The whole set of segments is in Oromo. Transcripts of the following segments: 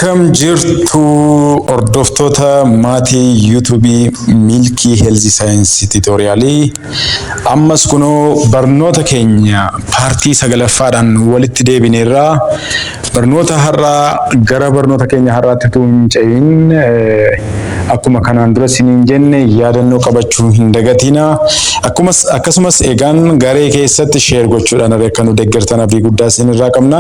Akkam jirtu hordoftoota maatii yuutuubii Milkii Heelzii Saayinsii Tiitoriyaalii. Ammas kunoo barnoota keenya paartii 9ffaadhaan walitti deebineerraa. Barnoota har'aa gara barnoota keenya har'aatti utuu hin ce'in akkuma kanaan dura isiniin jenne yaadannoo qabachuu hin dagatinaa. Akkasumas egaan garee keessatti sheer gochuudhaan akka nu deeggartan abdii guddaa isinirraa qabna.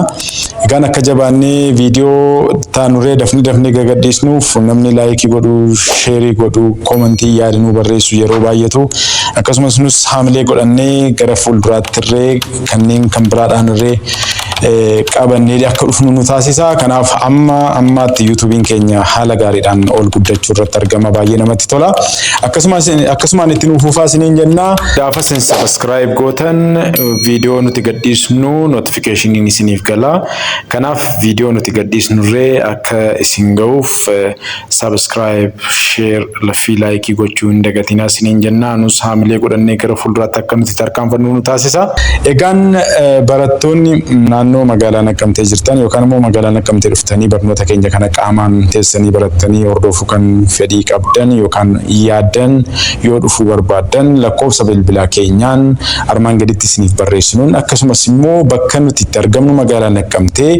Egaan akka jabaannee viidiyoo taanuree dafnee gagadhiisnuuf namni laayikii godhu, sheerii godhu, koomentii yaadannoo barreessu yeroo baay'atu. Akkasumas nus haamilee godhannee gara fuulduraatti irree kanneen kan biraadhaan irree qabannee akka dhufnu nu taasisa. Kanaaf ammaatti yuutuubiin keenya haala gaariidhaan ol guddachuu irratti argama. Baay'ee namatti tola. Akkasumaan itti nuufufaa isiniin jennaa. Gaafa isin sabiskiraayib gootan viidiyoo nuti gadhiisnu notifikashiniin isiniif gala. Kanaaf viidiyoo nuti gadhiisnurree akka isin ga'uuf sabiskiraayib, sheer, laffii laayikii gochuu hin dagatinaa isiniin jennaa. Nus haamilee godhannee gara fuulduraatti akka nuti tarkaanfannu nu taasisa. Egaan barattoonni naannoo magaalaa Naqqamtee jirtan yookaan immoo magaalaa Naqqamtee dhuftanii barnoota keenya kana qaamaan teessanii barattanii hordofuu kan fedhii qabdan yookaan yaaddan yoo dhufuu barbaaddan lakkoofsa bilbilaa keenyaan armaan gaditti isiniif barreessinuun akkasumas immoo bakka nuti itti argamnu magaalaa Naqqamtee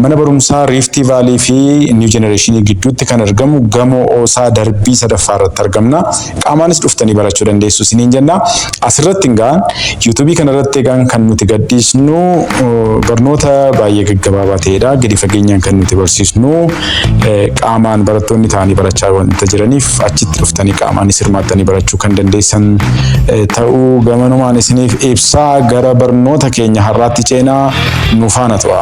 mana barumsaa Riiftii Vaalii fi Niw Jenereeshinii gidduutti kan argamu gamoo Oosaa darbii 3ffaa irratti argamna. Qaamaanis dhuftanii barachuu dandeessu isiniin jenna. Asirratti egaan yuutuubii kanarratti egaan kan nuti gadhiisnu barnoota baay'ee gaggabaabaa ta'edha. Gadi fageenyaan kan nuti barsiisnu qaamaan barattoonni ta'anii barachaa wanta jiraniif achitti dhuftanii qaamaanis hirmaattanii barachuu kan dandeessan ta'uu gamanumaan isiniif ibsaa. Gara barnoota keenya har'aatti ceenaa nu faana tu'a.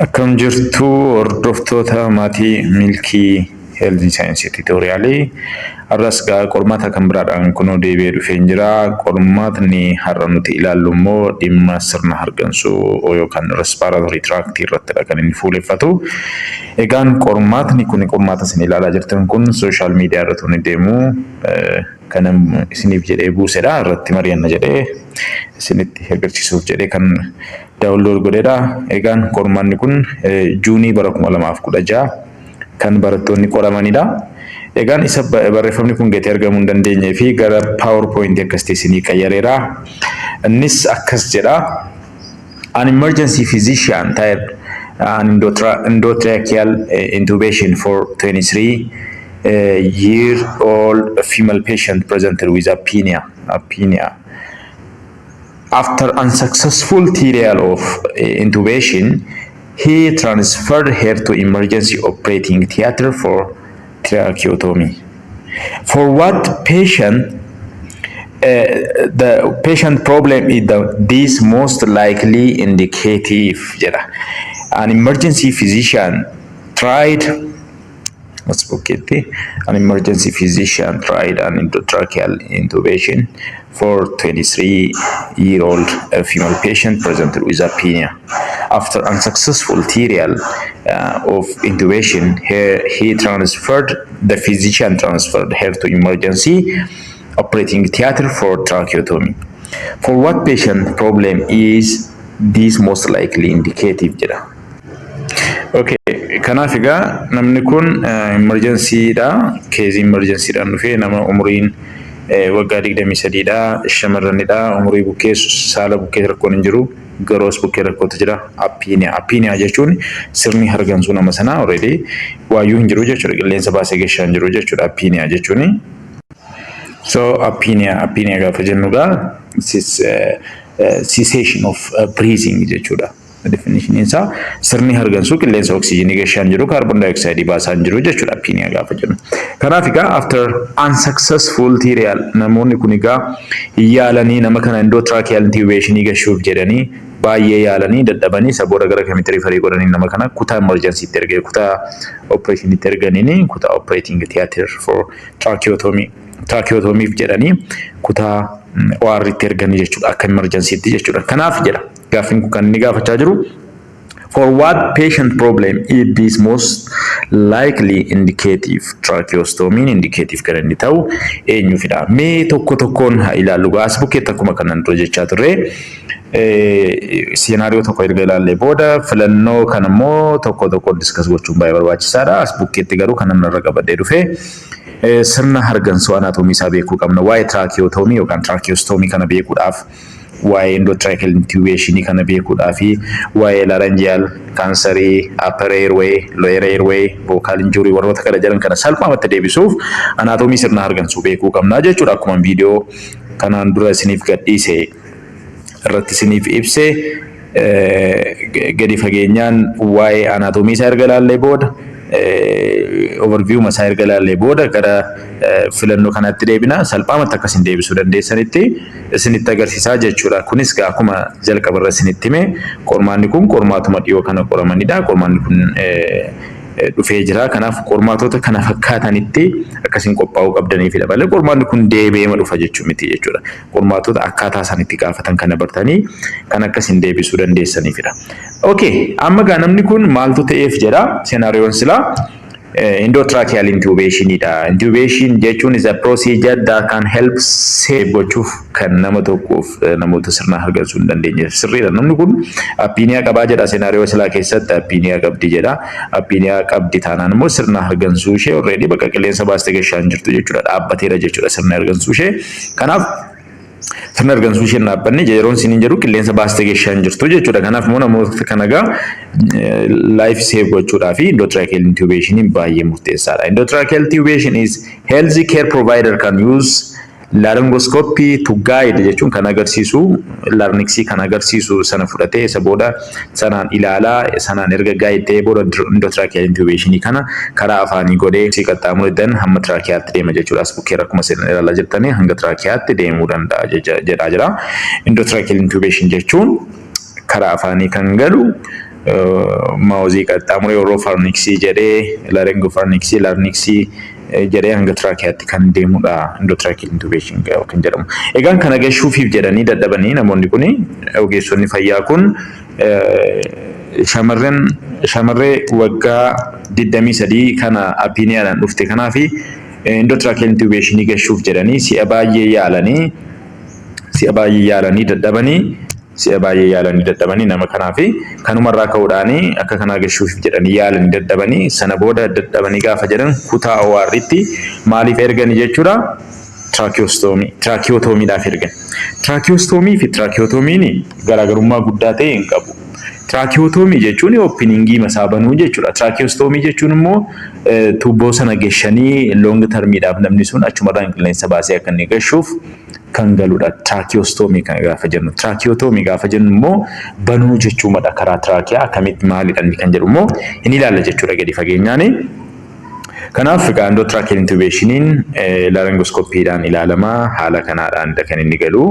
Akkam jirtu hordoftoota maatii Milkii Heelzii Saayinsii Tiitoriyaalii. Har'as qormaata kan biraadhaan kunoo deebi'ee dhufee jira. Qormaatni har'a nuti ilaallu immoo dhimma sirna hargansuu yookaan respiratory tract irrattidha kan inni fuuleffatu. Egaan qormaatni kun qormaata isin ilaalaa jirtan kun sooshaal miidiyaa irratti ni deemu. Kan isiniif jedhee buusedha irratti mari'anna jedhee isinitti agarsiisuuf jedhee kan daawunlood godheedha. Egaan qormaanni kun Juunii bara 2016 kan barattoonni qoramanidha. Egaan isa barreeffamni kun gatee argamuu hin dandeenyee fi gara PowerPoint akkasitti isinii qayyareera. Innis akkas jedha. An emergency physician type an endotracheal intubation for 23-year-old female patient presented with apnea. After unsuccessful trial of intubation, he transferred her to emergency operating theater for tracheotomy. For what patient? The patient problem is this most likely indicative. An emergency physician tried an emergency physician tried an endotracheal intubation for 23-year-old female patient presented with apnea. After unsuccessful trial of intubation, the physician transferred her to emergency operating theater for tracheotomy. For what patient problem is this most likely indicative? Okay, kanaaf egaa namni kun emergency dha. Keezii emergency dhaan dhufee nama umriin waggaa 23 dha. Shamarranidha. Umrii bukkee saala bukkee rakkoon hin jiru. Garoos bukkee rakkootu jira. Apnea jechuun sirni hargansuu nama sanaa already waayyuu hin jiru jechuudha. Qilleensa baasee geessaa hin jiru jechuudha apnea jechuuni. So apnea gaafa jennuudha cessation of breathing jechuudha. Definition isaa sirni hargansuu qilleensa oksijiinii geessaa hin jiru, kaarboon daayoksayidii baasaa hin jiru jechuudha apnea gaafa jennu. Kanaaf egaa after unsuccessful trial namoonni kun egaa yaalanii nama kana endotracheal intubation gashuuf jedhanii baay'ee yaalanii dadhabanii isa booda gara kamitti rifarii godhanii nama kana kutaa emergency itti ergee kutaa operation itti erganiini kutaa operating theater for tracheotomy jedhanii kutaa OR itti erganii jechuudha akka emergency itti jechuudha. Kanaaf jedha gaaffiin kun kan inni gaafachaa jiru for what patient problem is this most likely indicative tracheostomy indicative kan inni ta'u eenyuufidha. Mee tokko tokkoon haa ilaallu gaas bukkeetti akkuma kanan dura jechaa turre scenario tokko erga ilaallee booda filannoo kan immoo tokko discuss gochuun baay'ee barbaachisaadha. As bukkeetti garuu kanan irra qabadee dhufee sirna hargansuu anaatomii isaa beekuu qabna. Waa'ee tracheotomy yookaan tracheostomy kana beekuudhaaf waa'ee endotracheal intubation kana beekuudhaaf waa'ee laryngeal cancer, upper airway, lower airway, vocal injury warroota kana jedhan kana salphaamatti deebisuuf anaatomii sirna hargansuu beekuu qabna jechuudha. Akkuma viidiyoo kanaan dura isiniif gadhiise irratti isiniif ibse gadi fageenyaan waa'ee anaatomii isaa erga ilaallee booda overview masaa erga ilaallee booda gara filannoo kanatti deebina salphaamatti akkasin deebisuu dandeessanitti isinitti agarsiisaa jechuudha. Kunis akkuma jalqabarra isinitti hime qormaanni kun qormaatuma dhiyoo kana qoramanidha. Qormaanni kun dhufee jira. Kanaaf qormaatota kana fakkaatanitti akkasiin qophaa'uu qabdaniifidha malee qormaanni kun deebi'eema dhufa jechuu miti jechuudha. Qormaatota akkaataa isaanitti gaafatan kana bartanii kan akkasiin deebisuu dandeessaniifidha. Okay, amma gaa namni kun maaltu ta'eef jedha scenaarioon silaa endotracheal intubation idha. Intubation jechuun is a procedure that can help save gochuuf kan nama tokkoof namoota sirna hargansuu hin dandeenye sirriidha. Namni kun apniyaa qabaa jedha scenario silaa keessatti apniyaa qabdi jedha. Apniyaa qabdi taanaan immoo sirna hargansuu ishee already bakka qilleensa baastee gashaa hin jirtu jechuudha. Dhaabbateera jechuudha sirna hargansuu ishee. Kanaaf sirna hargansuu ishee dhaabbanne yeroon isiniin jedhu qilleensa baastee gashaa hin jirtu jechuudha. Kanaaf immoo namoota kana gaa life save gochuudhaaf endotracheal intubation baay'ee murteessaadha. Endotracheal intubation is healthy care provider can use laryngoscopy to guide jechuun kan agarsiisu larynxii kan agarsiisu sana fudhatee isa booda sanaan ilaalaa sanaan erga guide booda endotracheal intubation kana karaa afaanii godhee si qaxxaamuruudhaan hamma tracheaatti deema jechuudha. As bukkee rakkuma seenaa ilaalaa jirtanii hanga tracheaatti deemuu danda'a jedhaa jira. Endotracheal intubation jechuun karaa afaanii kan galu maawuzii qaxxaamuree oropharynxii jedhee laryngopharynxii larynxii jedhee hanga tracheaatti kan deemudha endotracheal intubation kan jedhamu. Egaan kana gashuufiif jedhanii dadhabanii namoonni kun ogeessonni fayyaa kun shamarree waggaa 23 kana apniyaadhaan dhufte kanaafi endotracheal intubation gashuuf jedhanii si'a baay'ee yaalanii dadhabanii nama kanaafi kanumarraa ka'uudhaanii akka kanaa gashuuf jedhanii yaalanii dadhabanii sana booda dadhabanii gaafa jedhan kutaa OR'tti maaliif ergani jechuudha? Tracheotomiidhaaf ergan. Tracheostomii fi tracheotomiin garaagarummaa guddaa ta'e hin qabu. Tracheotomy jechuun openingii masaa banuu jechuudha. Tracheostomy jechuun immoo tuubboo sana gashanii long termiidhaaf namni sun achumarraan qilleensa baasee akka inni gashuuf kan galudha. Tracheostomy kan gaafa jennu. Tracheotomy gaafa jennu immoo banuu jechuudha karaa trachea akkamitti maalidha kan jedhu immoo hin ilaalla jechuudha gadi fageenyaani. Kanaaf endotracheal intubationiin laryngoscopiidhaan ilaalamaa haala kanaadhaan kan inni galu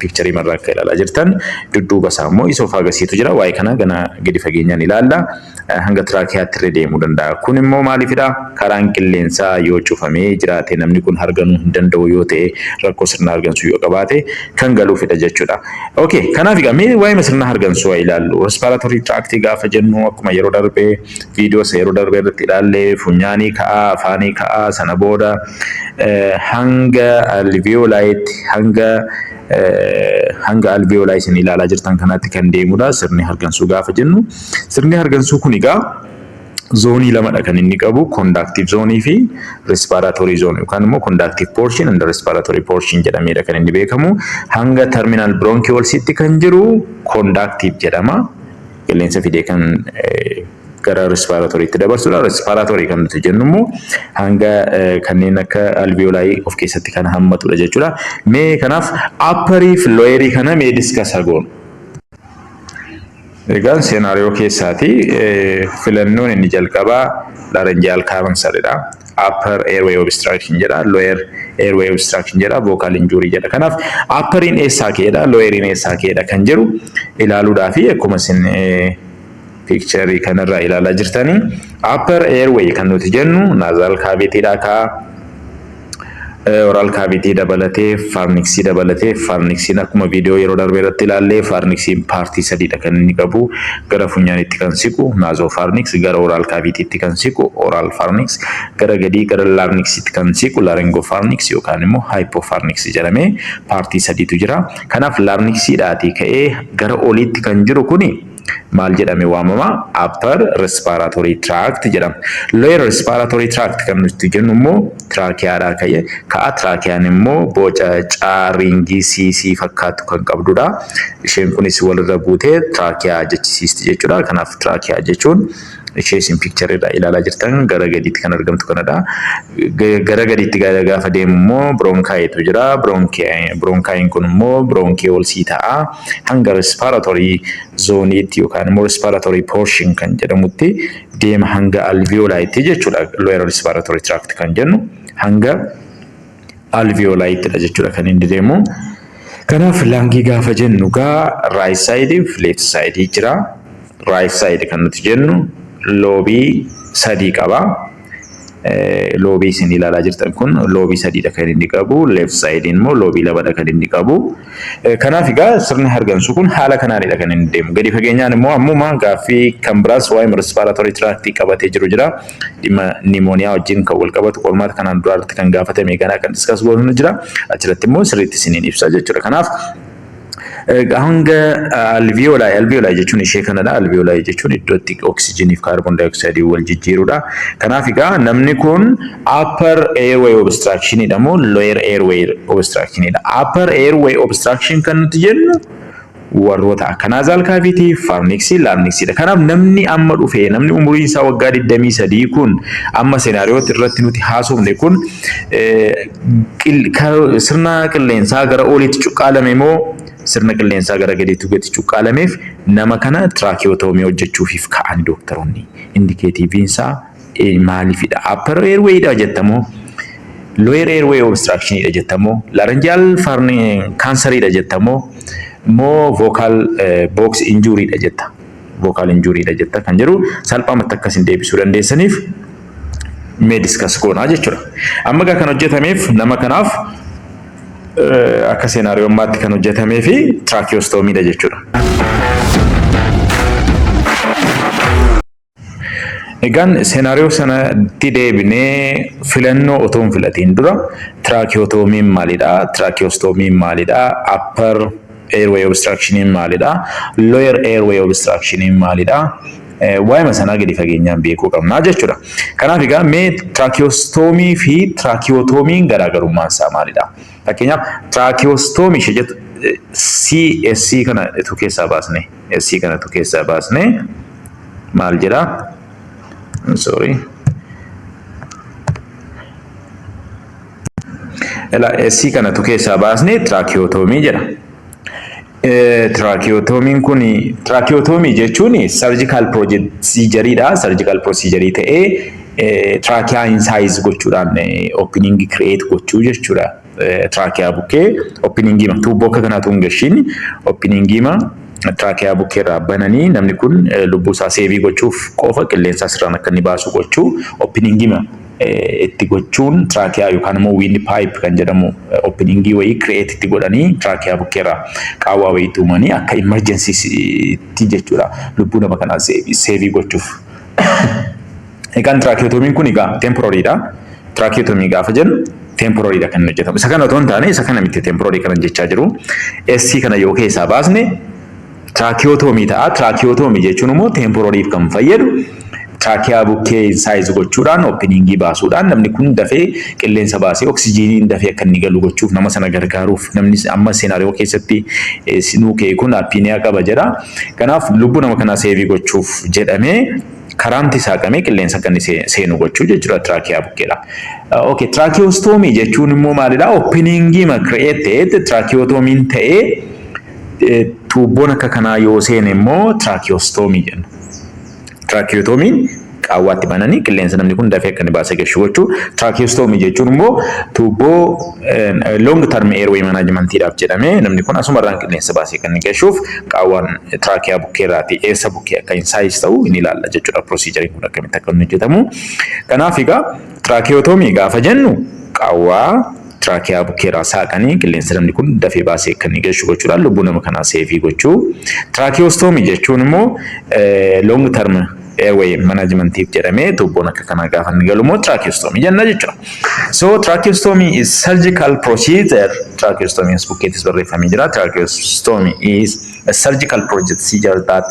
picturii marraa akka ilaalaa jirtan dudduuba isaa immoo isofaagasiitu jira. Waa'ee kana gadi fageenyaan ilaalla hanga tracheaatti irra deemuu danda'a. Kun immoo maaliifidha? Karaan qilleensaa yoo cufamee jiraate namni kun harganuu hin danda'u yoo ta'e rakkoo sirna hargansuu yoo qabaate kan galuufidha jechuudha. Okay, kanaaf mee waa'ee sirna hargansuu ilaallu. Respiratory tract gaafa jennu akkuma yeroo darbee viidiyoo yeroo darbee irratti ilaallee funyaanii ka'aa afaanii ka'aa sana booda hanga alveolayitti hanga alveolaa isin ilaalaa jirtan kanatti kan deemudha sirni hargansuu gaafa jennu. Sirni hargansuu kun egaa zoonii lamadha kan inni qabu, conductive zoonii fi respiratory zone yookaan immoo conductive portion and respiratory portion jedhameedha kan inni beekamu. Hanga terminal bronchiolsitti kan jiru conductive jedhama. Qilleensa fidee kan gara respiratory itti dabarsudha. Respiratory kan nuti jennu immoo hanga kanneen akka alveolaa of keessatti kan hammatudha jechuudha. Mee kanaaf upper fi lower kana mee discuss goonu. Egaan scenario keessaati filannoon inni jalqabaa laryngeal cancer dha. upper airway obstruction jedha, lower airway obstruction jedha, vocal injury jedha. Kanaaf upperiin eessaa ka'edha, loweriin eessaa ka'edha kan jedhu ilaaluudhaaf akkuma isin picture kanarraa ilaalaa jirtanii upper airway kan nuti jennu nasal cavity dha ka oral cavity dabalatee pharynxii dabalatee pharynxiin akkuma viidiyoo yeroo darbee irratti ilaallee pharynxiin paartii sadiidha kan inni qabu gara funyaanitti kan siqu nasopharynx, gara oral cavitytti kan siqu oral pharynx, gara gadii gara larynxitti kan siqu laryngopharynx yookaan immoo hypopharynx jedhamee paartii sadiitu jira. Kanaaf larynxiidhaatii ka'ee gara oliitti kan jiru kuni maal jedhame waamama? Upper respiratory tract jedhama. Lower respiratory tract kan nuti jennu immoo traakiyaadhaa ka'ee ka'a. Traakiyaan immoo boca caaringii siisii fakkaatu kan qabdudha. Isheen kunis walirra buutee traakiyaa jechisiisti jechuudha. Kanaaf traakiyaa jechuun ishee isin picture irraa ilaalaa jirtan gara gadiitti kan argamtu kanadha. Gara gadiitti gaafa deemu immoo bronchietu jira. Bronchien kun immoo bronchiolsii ta'a. Hanga respiratory zooniitti yookaan immoo respiratory portion kan jedhamutti deema hanga alveoliitti jechuudha. Lower respiratory tract kan jennu hanga alveoliitti jechuudha kan inni deemu. Kanaaf laangii gaafa jennu right side fi left side jira. Right side kan nuti jennu loobii sadii qaba. Loobii isin ilaalaa jirtan kun loobii sadiidha kan inni qabu. Left side immoo loobii lamadha kan inni qabu. Kanaaf egaa sirni hargansuu kun haala kanaanidha kan inni deemu. Gadi fageenyaan immoo ammuma gaaffii kan biraas waa'ee respiratory tract qabatee jiru jira. Dhimma pneumonia wajjin kan wal qabatu qormaata kanaan duraatti kan gaafatame ganaa kan discuss goonu jira. Achirratti immoo sirriitti isiniin ibsa jechuudha. Kanaaf hanga alveoli jechuun ishee kanadha. Alveoli jechuun iddootti oksijinii fi kaarboon daayoksayidii wal jijjiirudha. Kanaaf egaa namni kun upper airway obstruction dha moo lower airway obstruction dha? Upper airway obstruction kan nuti jennu warroota akka nasal cavity, pharynx, larynx dha. Kanaaf namni amma dhufee namni umuriin isaa waggaa 23 kun amma seenaariyoo irratti nuti haasofne kun sirna qilleensaa gara oliitti cuqqaalame moo sirna qilleensaa gara gadiitti gadi cuqqaalameef nama kana tracheotomy hojjechuufiif ka'an doktoroonni. Indikeetiiviin isaa maaliifidha? Upper airway dha jettamoo lower airway obstruction dha jettamoo laryngeal cancer dha jettamoo moo vocal box injury dha jetta? Vocal injury dha jetta kan jedhu salphaamatti akkasin deebisuu dandeessaniif mee discuss goonaa jechuudha. Amma kan hojjetameef nama kanaaf akka seenaariyoo ammaatti kan hojjetamee fi tracheostomy dha jechuudha. Egaan seenaariyoo sanatti deebinee filannoo otoo hin filatiin dura tracheotomiin maalidha? Tracheostomiin maalidha? Upper airway obstructioniin maalidha? Lower airway obstructioniin maalidha? Waa'ee sanaa gadi fageenyaan beekuu qabna jechuudha. Kanaaf egaa mee tracheostomy fi tracheotomiin garaagarummaan isaa maalidha? Fakkeenyaaf tracheostomy ishee jettu SC kana tu keessaa baasne SC kana tu keessaa baasne maal jedha? Sorry. SC kana tu keessaa baasne tracheotomy jedha. Tracheotomiin kun tracheotomy jechuun surgical procedure dha. Surgical procedure ta'ee trachea incise gochuudhaan opening create gochuu jechuudha. Trachea bukkee opening ma tuubboo akka kanaatu hin gashiin opening ma trachea bukkee irraa bananii namni kun lubbuu isaa seevii gochuuf qofa qilleensa sirraan akka inni baasu gochuu opening ma itti gochuun trachea yookaan immoo windpipe kan jedhamu opening wayii create itti godhanii trachea bukkee irraa qaawwaa wayii tuumanii akka emergency itti jechuudha lubbuu nama kanaa seevii gochuuf. Egaan tracheotomiin kun egaa temporary dha. Tracheotomy gaafa jennu temporary dha kan hojjetamu. Isa kana otoo hin taane isa kana miti temporary kana jechaa jiru. SC kana yoo keessaa baasne tracheotomy ta'a. Tracheotomy jechuun immoo temporary kan fayyadu trachea bukkee size gochuudhaan openingii baasuudhaan namni kun dafee qilleensa baasee oksijiiniin dafee akka inni galu gochuuf nama sana gargaaruuf namni amma seenaariyoo keessatti sinuu kee kun apnea qaba jedha. Kanaaf lubbuu nama kanaa seevii gochuuf jedhamee karaanti saaqamee qilleensa akka inni seenu gochuu jechuudha trachea bukkeedha. Okay, tracheostomy jechuun immoo maalidha? Openingii ma created tracheotomiin ta'ee tuubboon akka kanaa yoo seene immoo tracheostomy jenna. Tracheotomiin qaawwaatti bananii qilleensa namni kun dafee akka inni baasee gashu gochuu. Tracheostomy jechuun immoo tuubboo long term airway managementidhaaf jedhamee namni kun asumarraan qilleensa baasee kan inni gashuuf qaawwaan trachea bukkeerraati eessa bukkee akka hin saayis ta'u inni ilaalla jechuudha. Procedure kun akkamitti akka inni hojjetamu. Kanaaf egaa tracheotomy gaafa jennu qaawwaa trachea bukkeerraa saaqanii qilleensa namni kun dafee baasee kan inni gashu gochuudhaan lubbuu nama kanaa seefii gochuu. Tracheostomy jechuun immoo long term airway managementif jedhamee tuubboon akka kanaa gaafa inni galu immoo tracheostomy jenna jechuudha. So tracheostomy is surgical procedure. Tracheostomy as bukkeettis barreeffamee jira. Tracheostomy is a surgical procedure that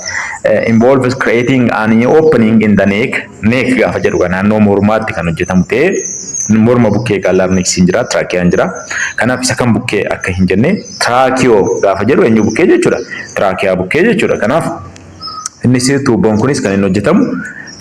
involves creating an opening in the neck. Neck gaafa jedhu kan naannoo mormaatti kan hojjetamu ta'ee morma bukkee kan larynxin jira, tracheaan jira. Kanaaf isa kan bukkee akka hin jenne tracheo gaafa jedhu eenyu bukkee jechuudha. Trachea bukkee jechuudha. Kanaaf innis tuubboon kunis kan inni hojjetamu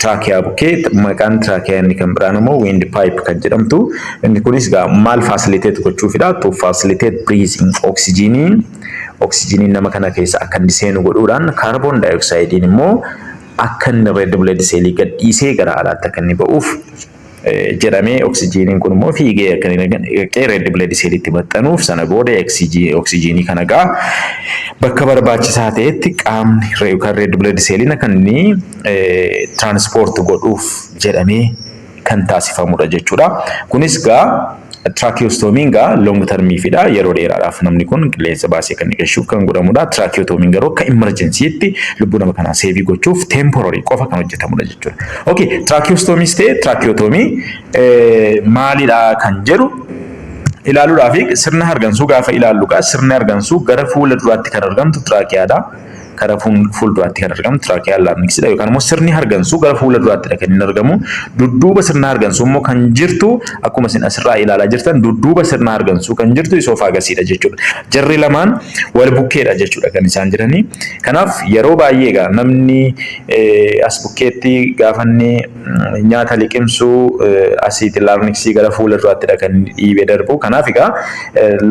trachea bukkee maqaan trachea inni kan biraan immoo wind pipe kan jedhamtu. Inni kunis maal facilitate gochuufidha. To facilitate breathing oxygenii nama kana keessa akka inni seenu godhuudhaan carbon dioxide immoo akka inni red blood cell gad dhiisee gara alaatti akka inni ba'uuf jedhamee oxygenii kun immoo fiigee akka inni red blood cell itti maxxanuuf sana booda oxygenii kana bakka barbaachisaa ta'etti qaamni yookaan red blood cell kan inni transport godhuuf jedhamee kan taasifamudha jechuudha. Kunis tracheostomy long term fida yeroo dheeraadhaaf namni kun qilleensa baasee kan gashuuf kan godhamudha. Tracheotomy garuu akka emergencytti lubbuu nama kanaa seevii gochuuf temporary qofa kan hojjetamudha jechuudha. Okay, tracheostomy tracheotomy maalidha kan jedhu ilaaluudhaaf sirna hargansuu gaafa ilaalluudha. Sirna hargansuu gara fuula duraatti kan argamtu tracheadha. Gara fuula duraatti kan argamu trachea larynxidha yookaan immoo sirni hargansuu gara fuula duraatti kan inni argamu. Dudduuba sirna hargansuu immoo kan jirtu akkuma isin asirraa ilaalaa jirtan dudduuba sirna hargansuu kan jirtu esophagusidha jechuudha. Jarri lamaan wal bukkeedha jechuudha kan isaan jiranii. Kanaaf yeroo baay'ee namni as bukkeetti gaafanni nyaata liqimsuu asiiti larynxii gara fuula duraatti kan dhiibee darbu. Kanaaf egaa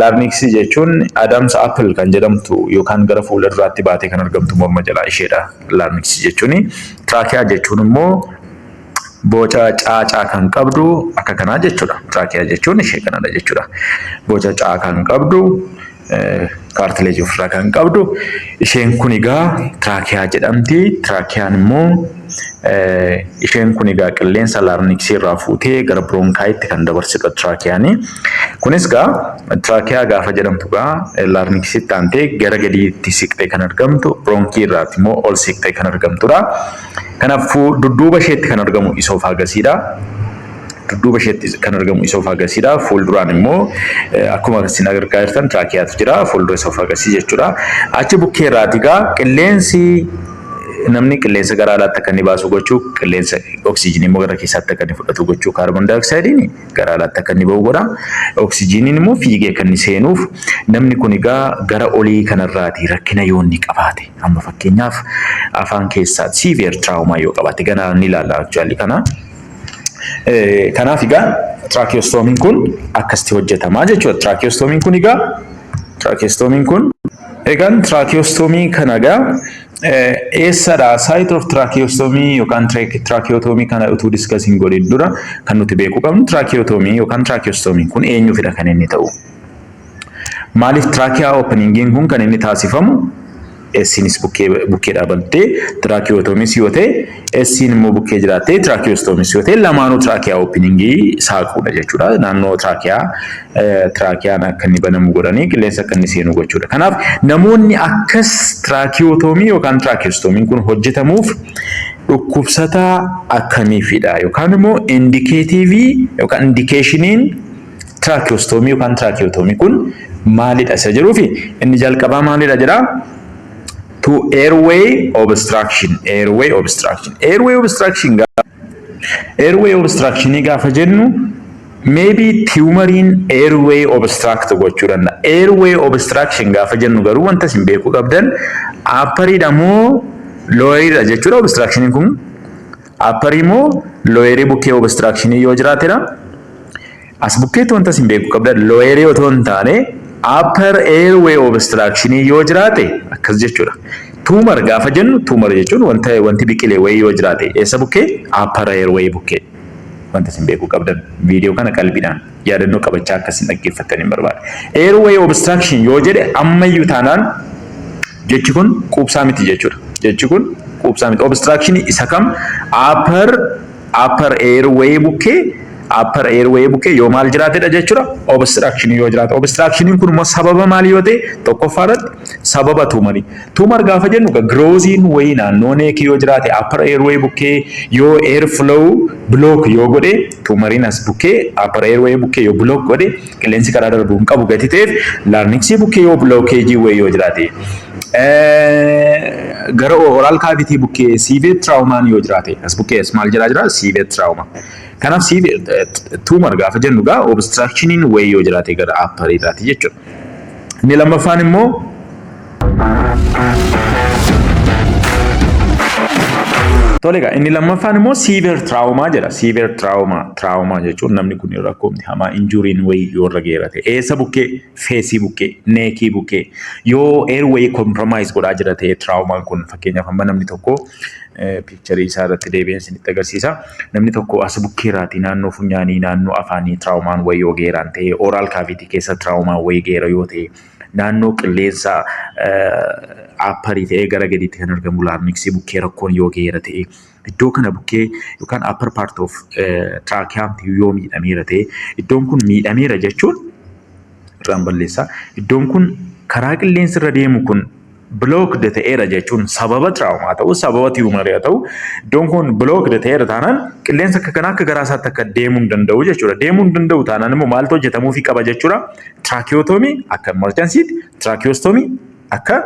larynxii jechuun Adam's apple kan jedhamtu yookaan gara fuula duraatti baatee kan argamtu morma jalaa isheedha larynxii jechuuni. Trachea jechuun immoo boca caacaa kan qabdu akka kanaa jechuudha. Trachea jechuun ishee kanadha jechuudha. Boca caacaa kan qabdu cartilage ofirraa kan qabdu isheen kun egaa trachea jedhamti. Tracheaan immoo isheen kun egaa qilleensa larynxii irraa fuutee gara bronchiitti kan dabarsudha tracheaani. Kunis trachea gaafa jedhamtu larynxiitti aantee gara gadiitti siqtee kan argamtu bronchii irraati immoo ol siqtee kan argamtudha. Kanaafuu dudduuba isheetti kan argamu esophagusidha. Dudduuba isheetti kan argamu esophagusidha. Fuulduraan immoo akkuma isin agargaa jirtan tracheaatu jira. Fuuldura esophagusii jechuudha. Achi bukkee irraati qilleensi namni qilleensa gara alaatti akka inni baasu gochuu qilleensa oksijiinii immoo gara keessaatti akka inni fudhatu gochuu kaarboon dioksiidiin gara alaatti akka inni ba'u godha. Oksijiiniin immoo fiigee akka inni seenuuf namni kun gara olii kanarraati rakkina yoo inni qabaate amma fakkeenyaaf afaan keessaatti severe trauma yoo qabaate gana ni ilaalla actually kana. Kanaaf tracheostomy kun akkasitti hojjetamaa jechuudha. Tracheostomy kun tracheostomy kana eessadha site of tracheostomy yookaan tracheotomy kana utuu discussing godhin dura kan nuti beekuu qabnu tracheotomy yookaan tracheostomy kun eenyuufidha kan inni ta'u. Maaliif trachea openingiin kun kan inni taasifamu Esinis bukkee dhaabattee tracheotomy yoo ta'e esiin immoo bukkee jiraattee tracheostomy yoo ta'e lamaanuu trachea openingii saaquudha jechuudha. Naannoo tracheaan akka inni banamu godhanii qilleensa akka inni seenu gochuudha. Kanaaf namoonni akkas tracheotomy yookaan tracheostomy kun hojjetamuuf dhukkubsata akkamiifidha yookaan immoo indikeetiivii yookaan indikeeshiniin tracheostomy yookaan tracheotomy kun maalidha isa jedhuufi inni jalqabaa maalidha jedhaa? To airway obstruction. Airway obstruction gaafa jennu maybe tumoriin airway obstruct gochuu danda'a. Airway obstruction gaafa jennu garuu wanta isin beekuu qabdan upperiidha moo loweridha jechuudha. Obstruction kun upperii moo lowerii bukkee obstruction yoo jiraatedha. As bukkeetti wanta isin beekuu qabdan lowerii otoo hin taane upper airway obstruction yoo jiraate akkas jechuudha. Tumor gaafa jennu tumor jechuun wanti biqilee wayii yoo jiraate eessa bukkee upper airway bukkee. Wanta isin beekuu qabdan viidiyoo kana qalbiidhaan yaadannoo qabachaa akkasiin dhaggeeffattan hin barbaada. Airway obstruction yoo jedhe ammayyuu taanaan jechi kun quubsaa miti jechuudha. Jechi kun quubsaa miti. Obstruction isa kam upper airway bukkee yoo maal jiraatedha jechuudha. Obstruction yoo jiraate. Obstruction kun immoo sababa maali yoo ta'e tokkoffaadhaatti sababa tuumarii. Tuumar gaafa jennu growthiin wayii naannoo neekii yoo jiraate upper airway bukkee yoo air flow block yoo godhe tuumariin as bukkee upper airway bukkee yoo block godhe qilleensi karaa darbuu hin qabu gati ta'eef larynx bukkee yoo blockageii wayii yoo jiraate. Gara oral cavity bukkee severe trauma yoo jiraate as bukkee maal jira severe trauma. Kanaaf tumor gaafa jennu gaa obstructioniin wayii yoo jiraate gara upper irraati jechuudha. Inni lammaffaan immoo tolega inni lammaffaan immoo severe trauma jedha. Severe trauma jechuun namni kun rakkoomti hamaa injuriin wayii yoo irra geerate eessa bukkee feesii bukkee neekii bukkee yoo airway compromise godhaa jira ta'e traumaan kun fakkeenyaaf amma namni tokko picture isaa irratti deebi'een isinitti agarsiisa. Namni tokko as bukkeeraati naannoo funyaanii naannoo afaanii traumaan wayii yoo geeraan ta'e oral cavity keessa traumaan wayii geera yoo ta'e naannoo qilleensa upperii ta'ee gara gadiitti kan argamu larynx bukkee rakkoon yoo geera ta'e iddoo kana bukkee yookaan upper part of tracheaatti yoo miidhameera ta'e iddoon kun miidhameera jechuun irraan balleessa. Iddoon kun karaa qilleensi irra deemu kun blocked ta'eera jechuun sababa traumaa ta'u sababa tuumarii ta'u iddoon kun blocked ta'eera taanaan qilleensa akka kanaa akka garaa isaatti akka deemuu hin danda'u jechuudha. Deemuu hin danda'u taanaan immoo maaltu hojjetamuufii qaba jechuudha. Tracheotomy akka emergencytti, tracheostomy akka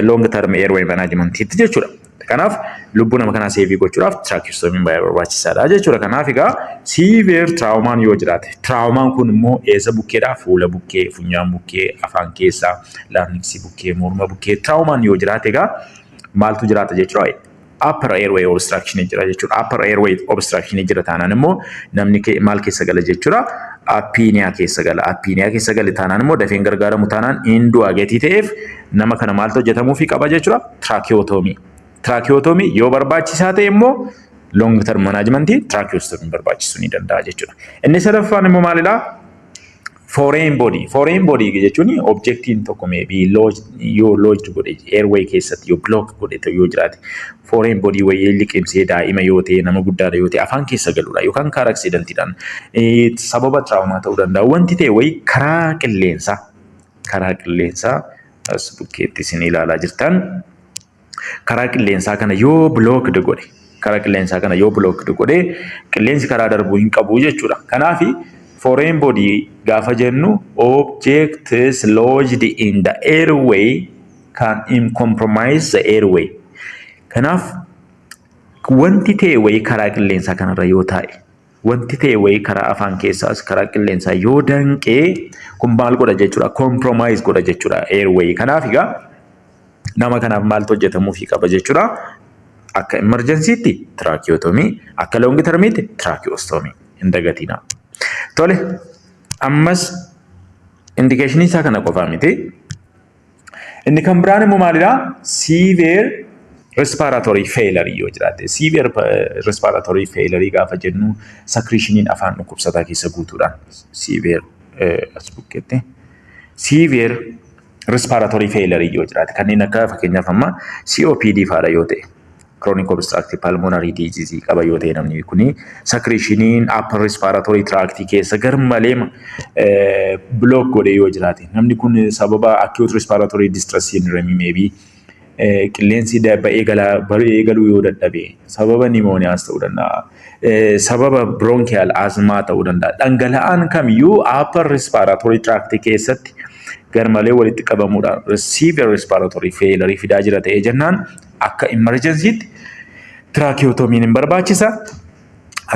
long term airway management'itti jechuudha. Kanaaf lubbuu nama kanaa seevii gochuudhaaf tracheostomy baay'ee barbaachisaadha jechuudha. Kanaaf egaa severe traumaan yoo jiraate traumaan kun immoo eessa bukkeedha? Fuula bukkee, funyaan bukkee, afaan keessaa, larynx bukkee, morma bukkee traumaan yoo jiraate egaa maaltu jiraata jechuudha? Upper airway obstruction jira jechuudha. Upper airway obstruction jira taanaan immoo namni maal keessa gala jechuudha? Apnea keessa gala. Apnea keessa gala taanaan immoo dafeen gargaaramu taanaan induu ageetii ta'eef nama kana maaltu hojjetamuufii qaba jechuudha? Tracheotomy. Tracheotomy yoo barbaachisaa ta'e immoo long term management'i tracheostomy barbaachisuu ni danda'a jechuudha. Inni sadaffaan immoo maalidha? Foreign body. Foreign body jechuun objectiin tokko maybe lodged godhe airway keessatti yoo block godhe yoo jiraate foreign body wayii liqimsee daa'ima yoo ta'e nama guddaadha yoo ta'e afaan keessa galudha yookaan car accidentidhaan sababa traumaa ta'uu danda'a. Wanti ta'e wayii karaa qilleensaa as bukkeetti isin ilaalaa jirtan karaa qilleensaa kana yoo blocked godhe qilleensi karaa darbuu hin qabu jechuudha. Kanaaf foreign body gaafa jennu objects lodged in the airway can compromise the airway. Kanaaf wanti ta'e wayii karaa qilleensaa kanarra yoo taa'e wanti ta'e wayii karaa afaan keessaas karaa qilleensaa yoo danqee kun maal godha jechuudha? Compromise godha jechuudha airway. Kanaaf egaa nama kanaaf maaltu hojjetamuufii qaba jechuudha? Akka emergencytti tracheotomy, akka long termitti tracheostomy. Hin dagatinaa. Tole ammas indicationii isaa kana qofaa miti. Inni kan biraan immoo maalidha? Severe respiratory failure yoo jiraate. Severe respiratory failure gaafa jennu secretioniin afaan dhukkubsataa keessa guutuudhaan severe as bukkeetti. Severe respiratory failure yoo jiraate kanneen akka fakkeenyaaf amma COPD fa'aadha yoo ta'e chronic obstructive pulmonary disease qaba yoo ta'e namni kuni secretioniin upper respiratory tract keessa garmalee block godhe yoo jiraate namni kun sababa acute respiratory distress syndrome maybe qilleensi ba'ee galuu yoo dadhabe sababa pneumoniaas ta'uu danda'a sababa bronchial asthma ta'uu danda'a dhangala'aan kamiyyuu upper respiratory tract keessatti garmalee walitti qabamuudhaan severe respiratory failure fidaa jira ta'ee jennaan akka emergencytti tracheotomy hin barbaachisa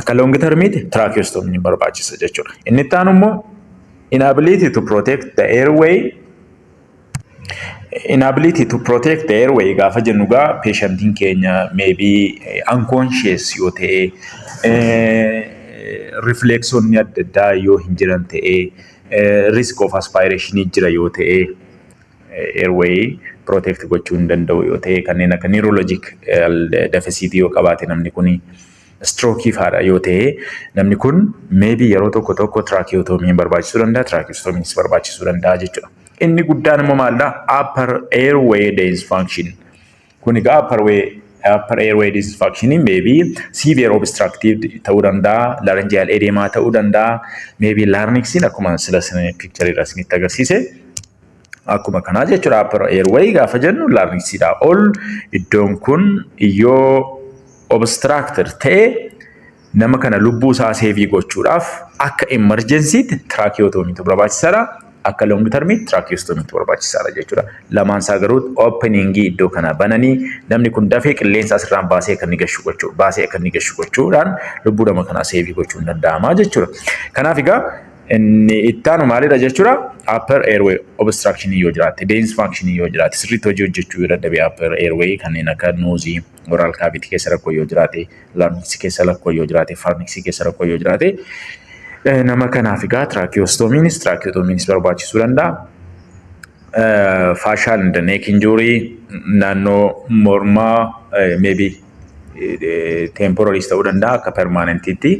akka long termitti tracheostomy hin barbaachisa jechuudha. Inni itti aanu immoo inability to protect the airway gaafa jennu gaa patientiin keenya maybe unconscious yoo ta'e reflexonni adda addaa yoo hin jiran ta'e risk of aspiration jira yoo ta'e airway protect gochuu hin danda'u yoo ta'e kanneen akka neurologic deficit yoo qabaate namni kuni stroke faadha yoo ta'e namni kun maybe yeroo tokko tracheotomy barbaachisuu danda'a, tracheostomy barbaachisuu danda'a jechuudha. Inni guddaan immoo maalidha? Upper airway dysfunction. Kun egaa upper airway dysfunction maybe severe obstructive ta'uu danda'a, laryngeal edema ta'uu danda'a, maybe larynxin akkuma sila picture irraa isinitti agarsiise akkuma kanaa jechuudha. Upper airway gaafa jennu larynxidha ol iddoon kun yoo obstructed ta'e nama kana lubbuu isaa seevii gochuudhaaf akka emergencytti tracheotomy barbaachisaadha. Akka long term tracheostomy barbaachisaadha jechuudha. Lamaan isaa garuu opening iddoo kana bananii namni kun dafee qilleensa asirraan baasee akka inni gashu gochuudhaan lubbuu nama kanaa seevii gochuun danda'ama jechuudha. Kanaaf egaa inni ittaanu maalidha jechuudha? Upper airway obstruction yoo jiraate, dysfunction yoo jiraate, sirriitti hojii hojjechuu yoo dadhabe upper airway kanneen akka nose, oral cavity keessa rakkoo yoo jiraate, larynx keessa rakkoo yoo jiraate, pharynx keessa rakkoo yoo jiraate nama kanaaf egaa tracheotomy barbaachisuu danda'a. Facial and neck injury naannoo mormaa maybe temporaries ta'uu danda'a akka permanentitti.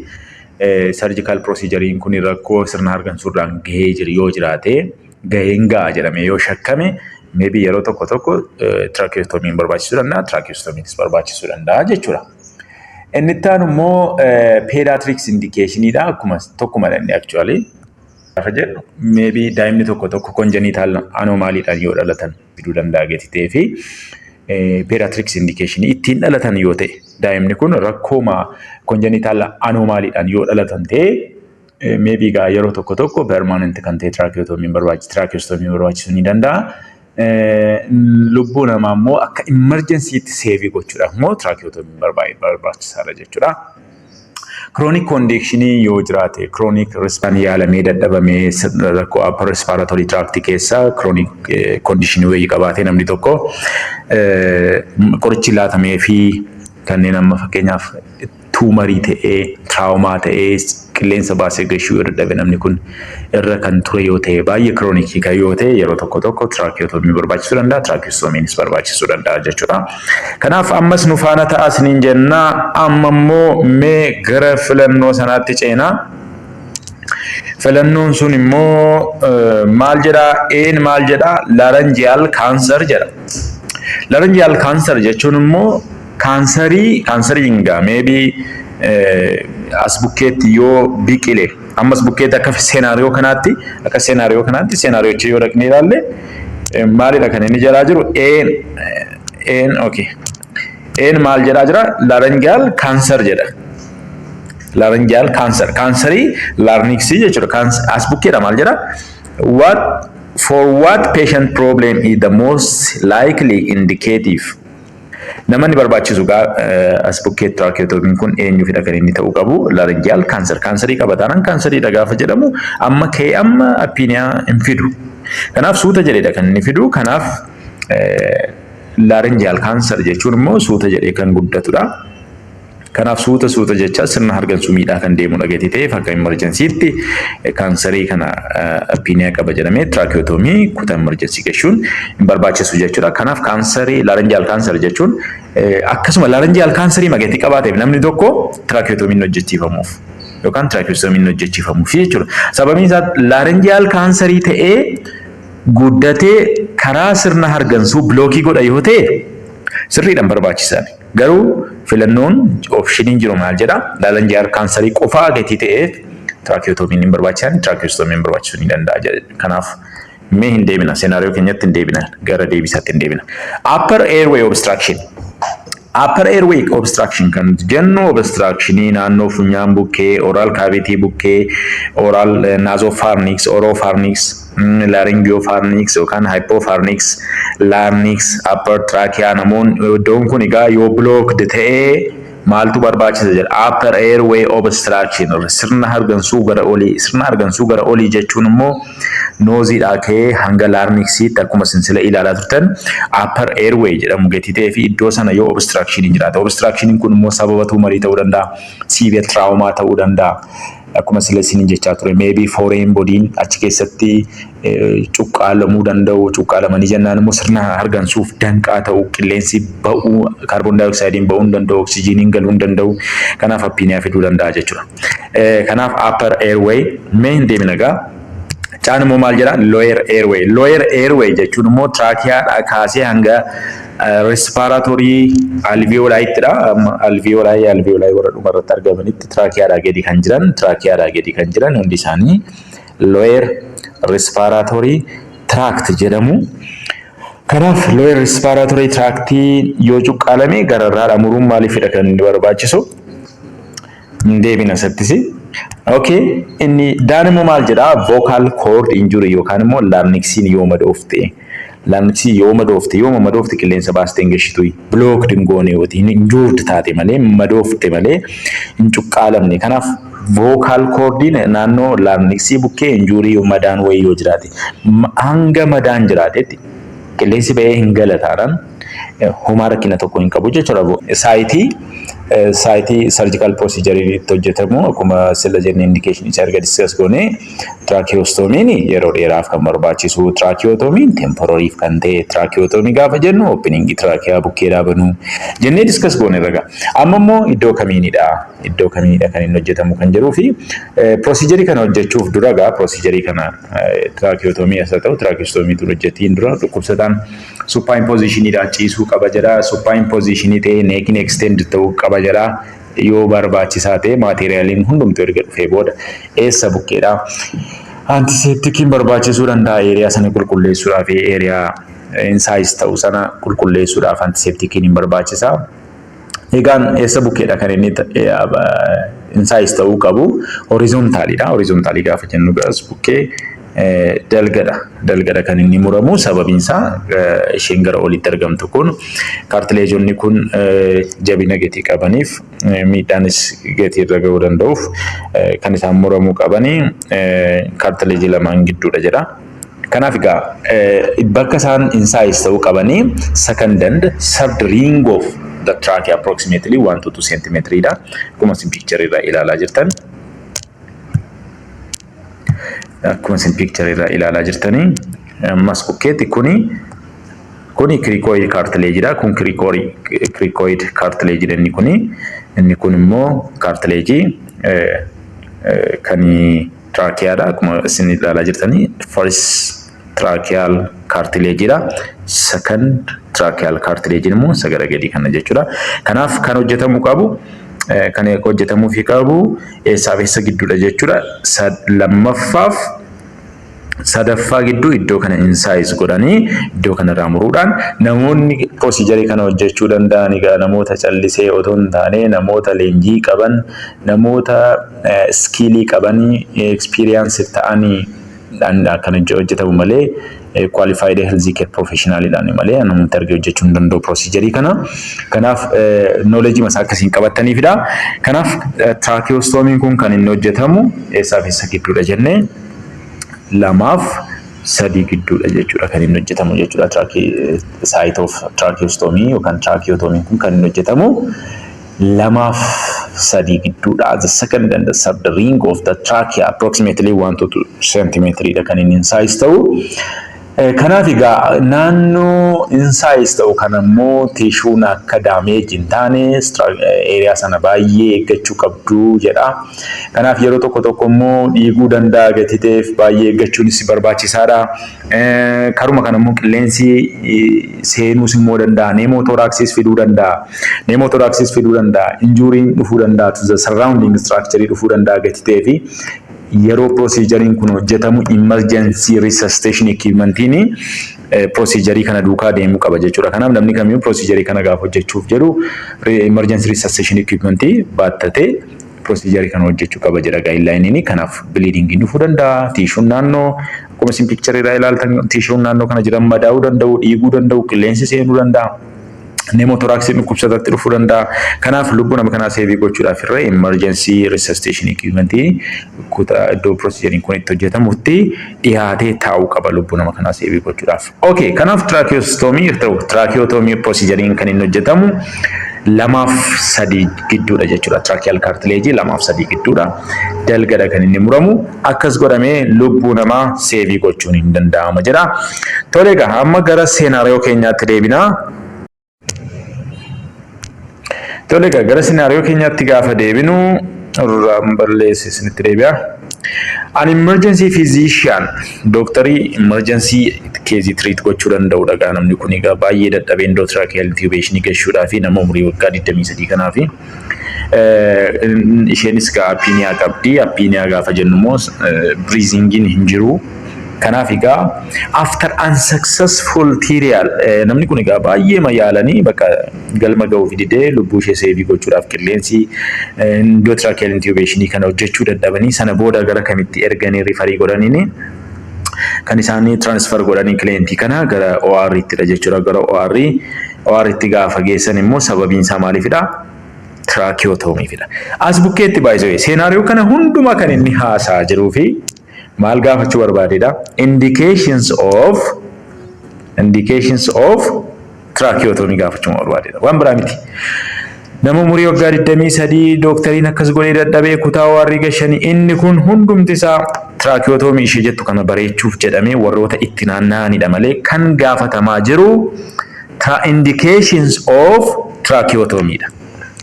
Surgical procedure kun rakkoo sirna hargansuudhaan gahee jiru yoo jiraate gaheen ga'a jedhamee yoo shakkame maybe yeroo tokko tracheotomy barbaachisuu danda'a, tracheostomy barbaachisuu danda'a jechuudha. Inni ittaanu immoo pediatrics indicationidha akkuma tokkuma danne actually. Gaafa jedhu maybe daa'imni tokko congenital anomalyidhaan yoo dhalatan fiduu danda'a getitee fi pediatrics indication ittiin dhalatan yoo ta'e daa'imni kun rakkooma congenital anomalyidhaan yoo dhalatan ta'e maybe gaa yeroo tokko permanent kan ta'e tracheotomy barbaachisuu ni danda'a. Lubbuu namaa immoo akka emergencytti seevii gochuudhaaf immoo tracheotomy barbaachisaadha jechuudha. Chronic condition yoo jiraate, chronic respiratory yaalamee dadhabamee rakkoo upper respiratory tract keessa chronic condition wayii qabaate namni tokko qorichi laatamee fi kanneen amma fakkeenyaaf tuumarii ta'ee, traumaa ta'ee, qilleensa baasee gashuu yoo dadhabe namni kun irra kan ture yoo ta'e baay'ee kiroonikii kan yoo ta'e yeroo tokko tracheotomy barbaachisuu danda'a, tracheostomy barbaachisuu danda'a jechuudha. Kanaaf ammas nu faana ta'a isiniin jennaa amma immoo mee gara filannoo sanaatti ceenaa. Filannoon sun immoo maal jedhaa? Een maal jedhaa? Laryngeal cancer jedha. Laryngeal cancer jechuun immoo kaansariin gaa maybe as bukkeetti yoo biqile ammas bukkeetti akka seenaariyoo kanaatti seenaariyoochi yoo dhaqnee ilaalle maalidha kan inni jalaa jiru? Een maal jedhaa jira? Laryngeal cancer jedha. Laryngeal cancer. Kaansarii larynxii jechuudha. As bukkeedha maal jedha? For what patient problem is the most likely indicative? Namni barbaachisu as bukkeetti tracheotomy kun eenyuufidha kan inni ta'uu qabu? Laryngeal cancer. Kaansarii qabataanaan kaansariidha gaafa jedhamu amma apiniyaa hin fidu. Kanaaf suuta jedheedha kan inni fidu. Kanaaf laryngeal cancer jechuun immoo suuta jedhee kan guddatudha. Kanaaf suuta jecha sirna hargansuu miidhaa kan deemudha gati ta'eef akka emergencytti kaansarii kana apiniyaa qaba jedhamee tracheotomy kutaa emergency gashuun hin barbaachisu jechuudha. Kanaaf kaansarii laryngeal cancer jechuun akkasuma laryngeal cancerii magatti qabaateef namni tokko tracheotomy hojjechiifamuuf yookaan tracheostomy hojjechiifamuuf jechuudha. Sababiin isaa laryngeal cancerii ta'ee guddatee karaa sirna hargansuu blookii godha yoo ta'e sirriidhaan barbaachisaadha. Garuu filannoon opshiniin jiru maal jedha? Laryngeal cancerii qofaa gati ta'eef tracheotomy hin barbaachisan, tracheostomy barbaachisuu ni danda'a. Kanaaf mee hin deebina, seenaariyoo keenyatti hin deebina, gara deebisaatti hin deebina. Upper airway obstruction. Upper airway obstruction kan jennu obstructionii naannoo funyaan bukkee, oral cavity bukkee, oral nasopharynx, oropharynx, laryngopharynx yookaan hypopharynx, larynx, upper trachea namoonni iddoon kun egaa yoo blocked ta'ee maaltu barbaachisa jedha? Upper airway obstruction sirna hargansuu gara olii jechuun immoo nooziidhaa ka'ee hanga larynxiitti akkuma sinsila ilaalaa turtan upper airway jedhamu gati ta'ee fi iddoo sana yoo obstructioniin jiraate obstructioniin kun immoo sababa tuumarii ta'uu danda'a, severe trauma ta'uu danda'a. akkuma sila isin jechaa ture maybe foreign body achi keessatti cuqqaalamuu danda'u cuqqaalamanii jennaan immoo sirna hargansuuf danqaa ta'u qilleensi ba'uu kaarboon daayoksaayidiin ba'uu danda'u oksijiiniin galuu danda'u kanaaf apniyaa fiduu danda'a jechuudha. Kanaaf upper airway mee hin deemina gaa caan immoo maal jedha lower airway jechuun immoo traakiyaadhaa kaasee hanga respiratory alveoli ittidha. Alveoli warra dhumarratti argamanitti traakiyaadhaa gadi kan jiran hundi isaanii lower respiratory tract jedhamu. Kanaaf lower respiratory tract yoo cuqqaalame gararraadha muruun maaliifidha kan barbaachisu deebina sattisi. Okay, inni daanimmoo maal jedha vocal cord injury yookaan immoo larynxiin yoo madoofte. Larynxiin yoo madoofte qilleensa baastee hin gashitu blocked hin goone yooti hin injured taate malee madoofte malee hin cuqqaalamne. Kanaaf vocal cordiin naannoo larynxii bukkee injury yoo madaan wayii yoo jiraate hanga madaan jiraatetti qilleensi ba'ee hin galataadhaan homaa rakkina tokko hin qabu jechuudha. Saayitii surgical procedure itti hojjetamu akkuma sila jenne indication isa erga discuss goone tracheostomiin yeroo dheeraaf kan barbaachisu tracheotomiin temporary kan ta'e tracheotomii gaafa jennu opening trachea bukkeedhaa banuu jennee discuss goone raga. Amma immoo iddoo kamiinidha kan inni hojjetamu kan jedhuu fi procedure kana hojjechuuf dura gaa procedure kana tracheotomii asa ta'u tracheostomii hojjetiin dura dhukkubsataan supine positionidha ciisuu qaba jedha. Supine positionii ta'e neck extend ta'uu qaba jedha. Yoo barbaachisaa ta'e maateriyaaliin hundumtuu erga dhufee booda eessa bukkeedha antiseptikiin barbaachisuu danda'a eeriyaa sana qulqulleessuudhaaf eeriyaa insaayis ta'u sana qulqulleessuudhaaf antiseptikiin hin barbaachisaa. Egaan eessa bukkeedha kan inni insaayis ta'uu qabu horizontaalidha. Horizontaalii gaafa jennu gaas bukkee dalgada kan inni muramu sababiin isaa isheen gara olitti argamtu kun kaartileejonni kun jabina gatii qabaniif miidhaanis gatii irra ga'uu danda'uuf kan isaan muramuu qabanii kaartileejii lamaan gidduudha jedha. Kanaaf egaa bakka isaan insaayis ta'uu qabanii second and third ring of the trachea approximately 1 to 2 cm dha. Akkuma isin picture irraa ilaalaa jirtan. Akkuma isin picture irraa ilaalaa jirtanii ammas bukkeetti kuni cricoid cartilage dha. Kun cricoid cartilage dha inni kun immoo cartilage kan trachea dha. Akkuma isin ilaalaa jirtanii first tracheal cartilage dha. Second tracheal cartilage immoo sagara gadi kana jechuudha. Kanaaf kan hojjetamuu qabu kan hojjetamuu fi qabu eessa gidduudha jechuudha. Lammaffaaf sadaffaa gidduu iddoo kana insaayis godhanii iddoo kana irraa muruudhaan namoonni procedure kana hojjechuu danda'an egaa namoota callisee otoo hin taane namoota leenjii qaban namoota skillii qabanii experience ta'anii kan hojjetamu malee qualified health care professional dhaan malee namoota erga hojjechuu hin danda'u procedure kana. Kanaaf knowledge masaa akkasiin qabataniifidha. Kanaaf tracheostomiin kun kan inni hojjetamu eessa gidduudha jennee 2-3 gidduudha jechuudha kan inni hojjetamu jechuudha. Site of tracheostomy yookaan tracheotomiin kun kan inni hojjetamu 2-3 gidduudha. The second and the third ring of the trachea approximately 1 to 2 cm dha kan inni insaayis ta'u. Kanaaf egaa naannoo insaayis ta'u kana immoo tishuun akka daameej hin taane eeriyaa sana baay'ee eeggachuu qabdu jedha. Kanaaf yeroo tokko immoo dhiiguu danda'a gatii ta'eef baay'ee eeggachuunis barbaachisaadha. Karuma kana immoo qilleensi seenuus immoo danda'a. Pneumothoraxis fiduu danda'a. Injuuriin dhufuu danda'a. To the surrounding structure dhufuu danda'a gatii ta'eef yeroo procedure kun hojjetamu emergency resuscitation equipmentiin procedure kana duukaa deemuu qaba jechuudha. Kanaaf namni kamiyyuu procedure kana gaafa hojjechuuf jedhu emergency resuscitation equipment baattatee procedure kana hojjechuu qaba jedha guideline. Kanaaf bleeding dhufuu danda'a. Tishuun naannoo akkuma isin picture irraa ilaaltan tishuun naannoo kana jiran madaa'uu danda'u, dhiiguu danda'u, qilleensi seenuu danda'a. Pneumothorax dhukkubsatatti dhufuu danda'a. Kanaaf lubbuu nama kanaa seevii gochuudhaaf irra emergency resuscitation equipment kutaa iddoo procedure kun itti hojjetamutti dhiyaatee taa'uu qaba lubbuu nama kanaa seevii gochuudhaaf. Okay, kanaaf tracheostomy ta'u tracheotomy procedure kan inni hojjetamu lamaaf sadii gidduudha jechuudha. Traakiyaal kaartileejii lamaaf sadii gidduudha. Dalgadha kan inni muramu. Akkas godhamee lubbuu namaa seevii gochuun hin danda'ama jedha. Tole egaa amma gara seenaariyoo keenyaatti deebinaa. Tole egaa gara seenaariyoo keenyaatti gaafa deebinu irraan balleesse isinitti deebi'a. An emergency physician dooktarii emergency keezii treat gochuu danda'udha gaa namni kun egaa baay'ee dadhabee endotracheal intubation gochuudhaa fi nama umurii waggaa 23 kanaa fi isheenis gaa apniyaa qabdi. Apniyaa gaafa jennu immoo breathingin hin jiru. Kanaaf egaa after unsuccessful trial namni kun egaa baay'ee mayaalanii bakka galma ga'uuf didee lubbuu ishee seevii gochuudhaaf qilleensi endotracheal intubation kana hojjechuu dadhabanii sana booda gara kamitti erganii rifarii godhaniini kan isaanii transfer godhanii klientii kana gara OR ittidha jechuudha. Gara OR itti gaafa geessan immoo sababiin isaa maalifidha? Tracheotomiifidha. As bukkeetti baay'isee seenaariyoo kana hundumaa kan inni haasaa jiruu fi maal gaafachuu barbaadedha? Indications of tracheotomy gaafachuu barbaadedha. Waan biraa miti. Nama umurii waggaa 23 dooktariin akkas godhee dadhabee kutaa warri gashanii inni kun hundumti isaa tracheotomy ishee jettu kana bareechuuf jedhamee warroota itti naanna'anidha malee kan gaafatamaa jiru indications of tracheotomydha.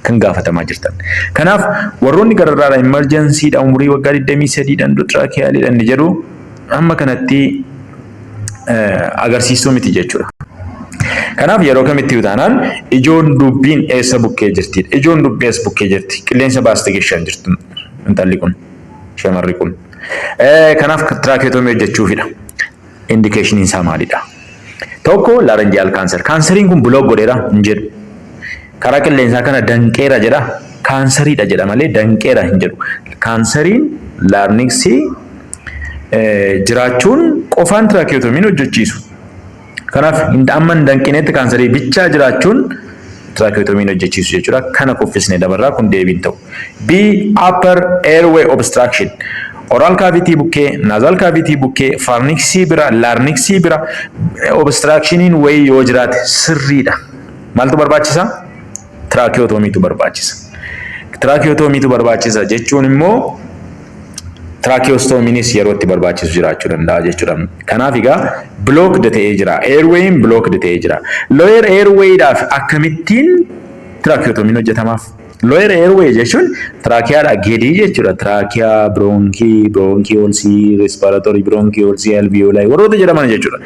Kan gaafatamaa jirtan. Kanaaf warroonni gararraadha emergency dha umurii waggaa 23 dhaan endotracheal dhaan jedhu amma kanatti agarsiistuu miti jechuudha. Kanaaf yeroo kamitti utaanaan ijoon dubbiin eessa bukkee jirti? Ijoon dubbii eessa bukkee jirti? Qilleensa baastee geessan jirtu intalli kun shamarri kun. Kanaaf tracheotomy hojjechuufidha. Indication isaa maalidha? Tokko laryngeal cancer. Kaanseriin kun block godheera hin jedhu. Karaa qilleensaa kana danqeera jedha. Kaanseriidha jedha malee danqeera hin jedhu. Kaanseriin laarniksii jiraachuun qofaan tracheotomiin hojjechiisu. Kanaaf amma hin danqinetti kaanserii bichaa jiraachuun tracheotomiin hojjechiisu jechuudha. Kana kuffisnee dabarraa kun deebiin ta'u. B. Upper airway obstruction. Oral cavity bukkee, nasal cavity bukkee, pharynxii bira, larynxii bira obstructioniin wayii yoo jiraate sirriidha. Maaltu barbaachisa? Tracheotomiitu barbaachisa. Tracheotomiitu barbaachisa jechuun immoo tracheostomiinis yeroo itti barbaachisu jiraachuu danda'a jechuudha. Kanaaf egaa blocked ta'ee jira. Airwayin blocked ta'ee jira. Lower airwayidhaaf akkamittiin tracheotomiin hojjetamaaf? Lower airway jechuun tracheadha gadi jechuudha. Trachea, bronchi, bronchiolsi, respiratory bronchiolsi, alveoli warroota jedhaman jechuudha.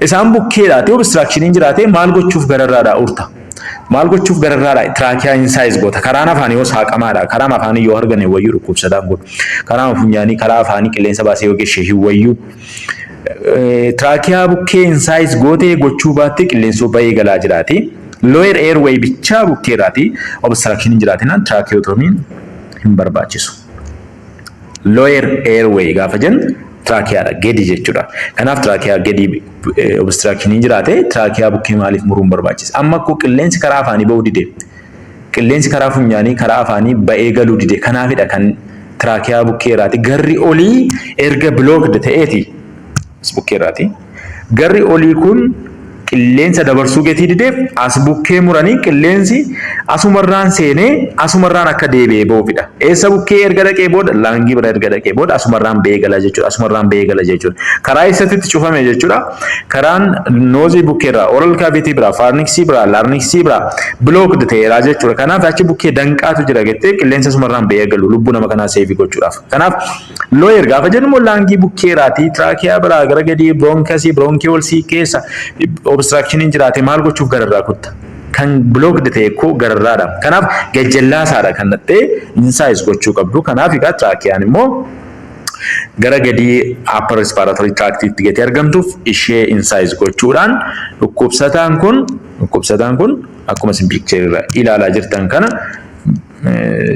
Isaan bukkeedhaati obstructioniin jiraate maal gochuuf gararraadha urta? Maal gochuuf gararraadha? Trachea insize goota. Karaan afaanii yoo saaqamaadha. Karaan afaanii yoo argame wayyuu dhukkubsataan godhu. Karaan funyaanii karaa afaanii qilleensa baasee yoo geesse hin wayyuu. Trachea bukkee insize gootee gochuu baatte qilleensa baay'ee galaa jiraati. Lower airway bichaa bukkeedhaati obstruction jiraatinaan tracheotomiin hin barbaachisu. Lower airway gaafa jennu tracheadha gadi jechuudha. Kanaaf trachea gadi obstruction jiraate trachea bukkee maaliif muruun barbaachisa? Amma akkoo qilleensi karaa afaanii ba'uu dide. Qilleensi karaa funyaanii karaa afaanii ba'ee galuu dide. Kanaafidha kan trachea bukkeedhaati garri olii erga blocked ta'eeti bukkeedhaati. Garri olii kun qilleensa dabarsuu gatii dideef as bukkee muranii qilleensi asumarraan seenee asumarraan akka deebi'ee ba'uufidha. Eessa bukkee erga dhaqee booda laangii bira erga dhaqee booda asumarraan ba'ee gala jechuudha. Asumarraan ba'ee gala jechuudha. Karaa eessatti cufame jechuudha. Karaan noozii bukkeerraa, oral cavity biraa, pharynxii biraa, larynxii biraa blocked ta'eera jechuudha. Kanaaf achi bukkee danqaatu jira jettee qilleensa asumarraan ba'ee galu lubbuu nama kanaa seefi gochuudhaaf. Kanaaf loyer gaafa jennu immoo laangii bukkeerraati trachea biraa gara gadii bronchasii bronchiolsii keessa obstruction jiraate maal gochuuf gararraa kutta? Kan blocked ta'e ko gararraadha. Kanaaf gajjallaasaadha kan dhattee insize gochuu qabdu. Kanaaf egaa tracheaan immoo gara gadii upper respiratory tract itti gadi argamtuuf ishee insize gochuudhaan dhukkubsataan kun akkuma isin picture irra ilaalaa jirtan kana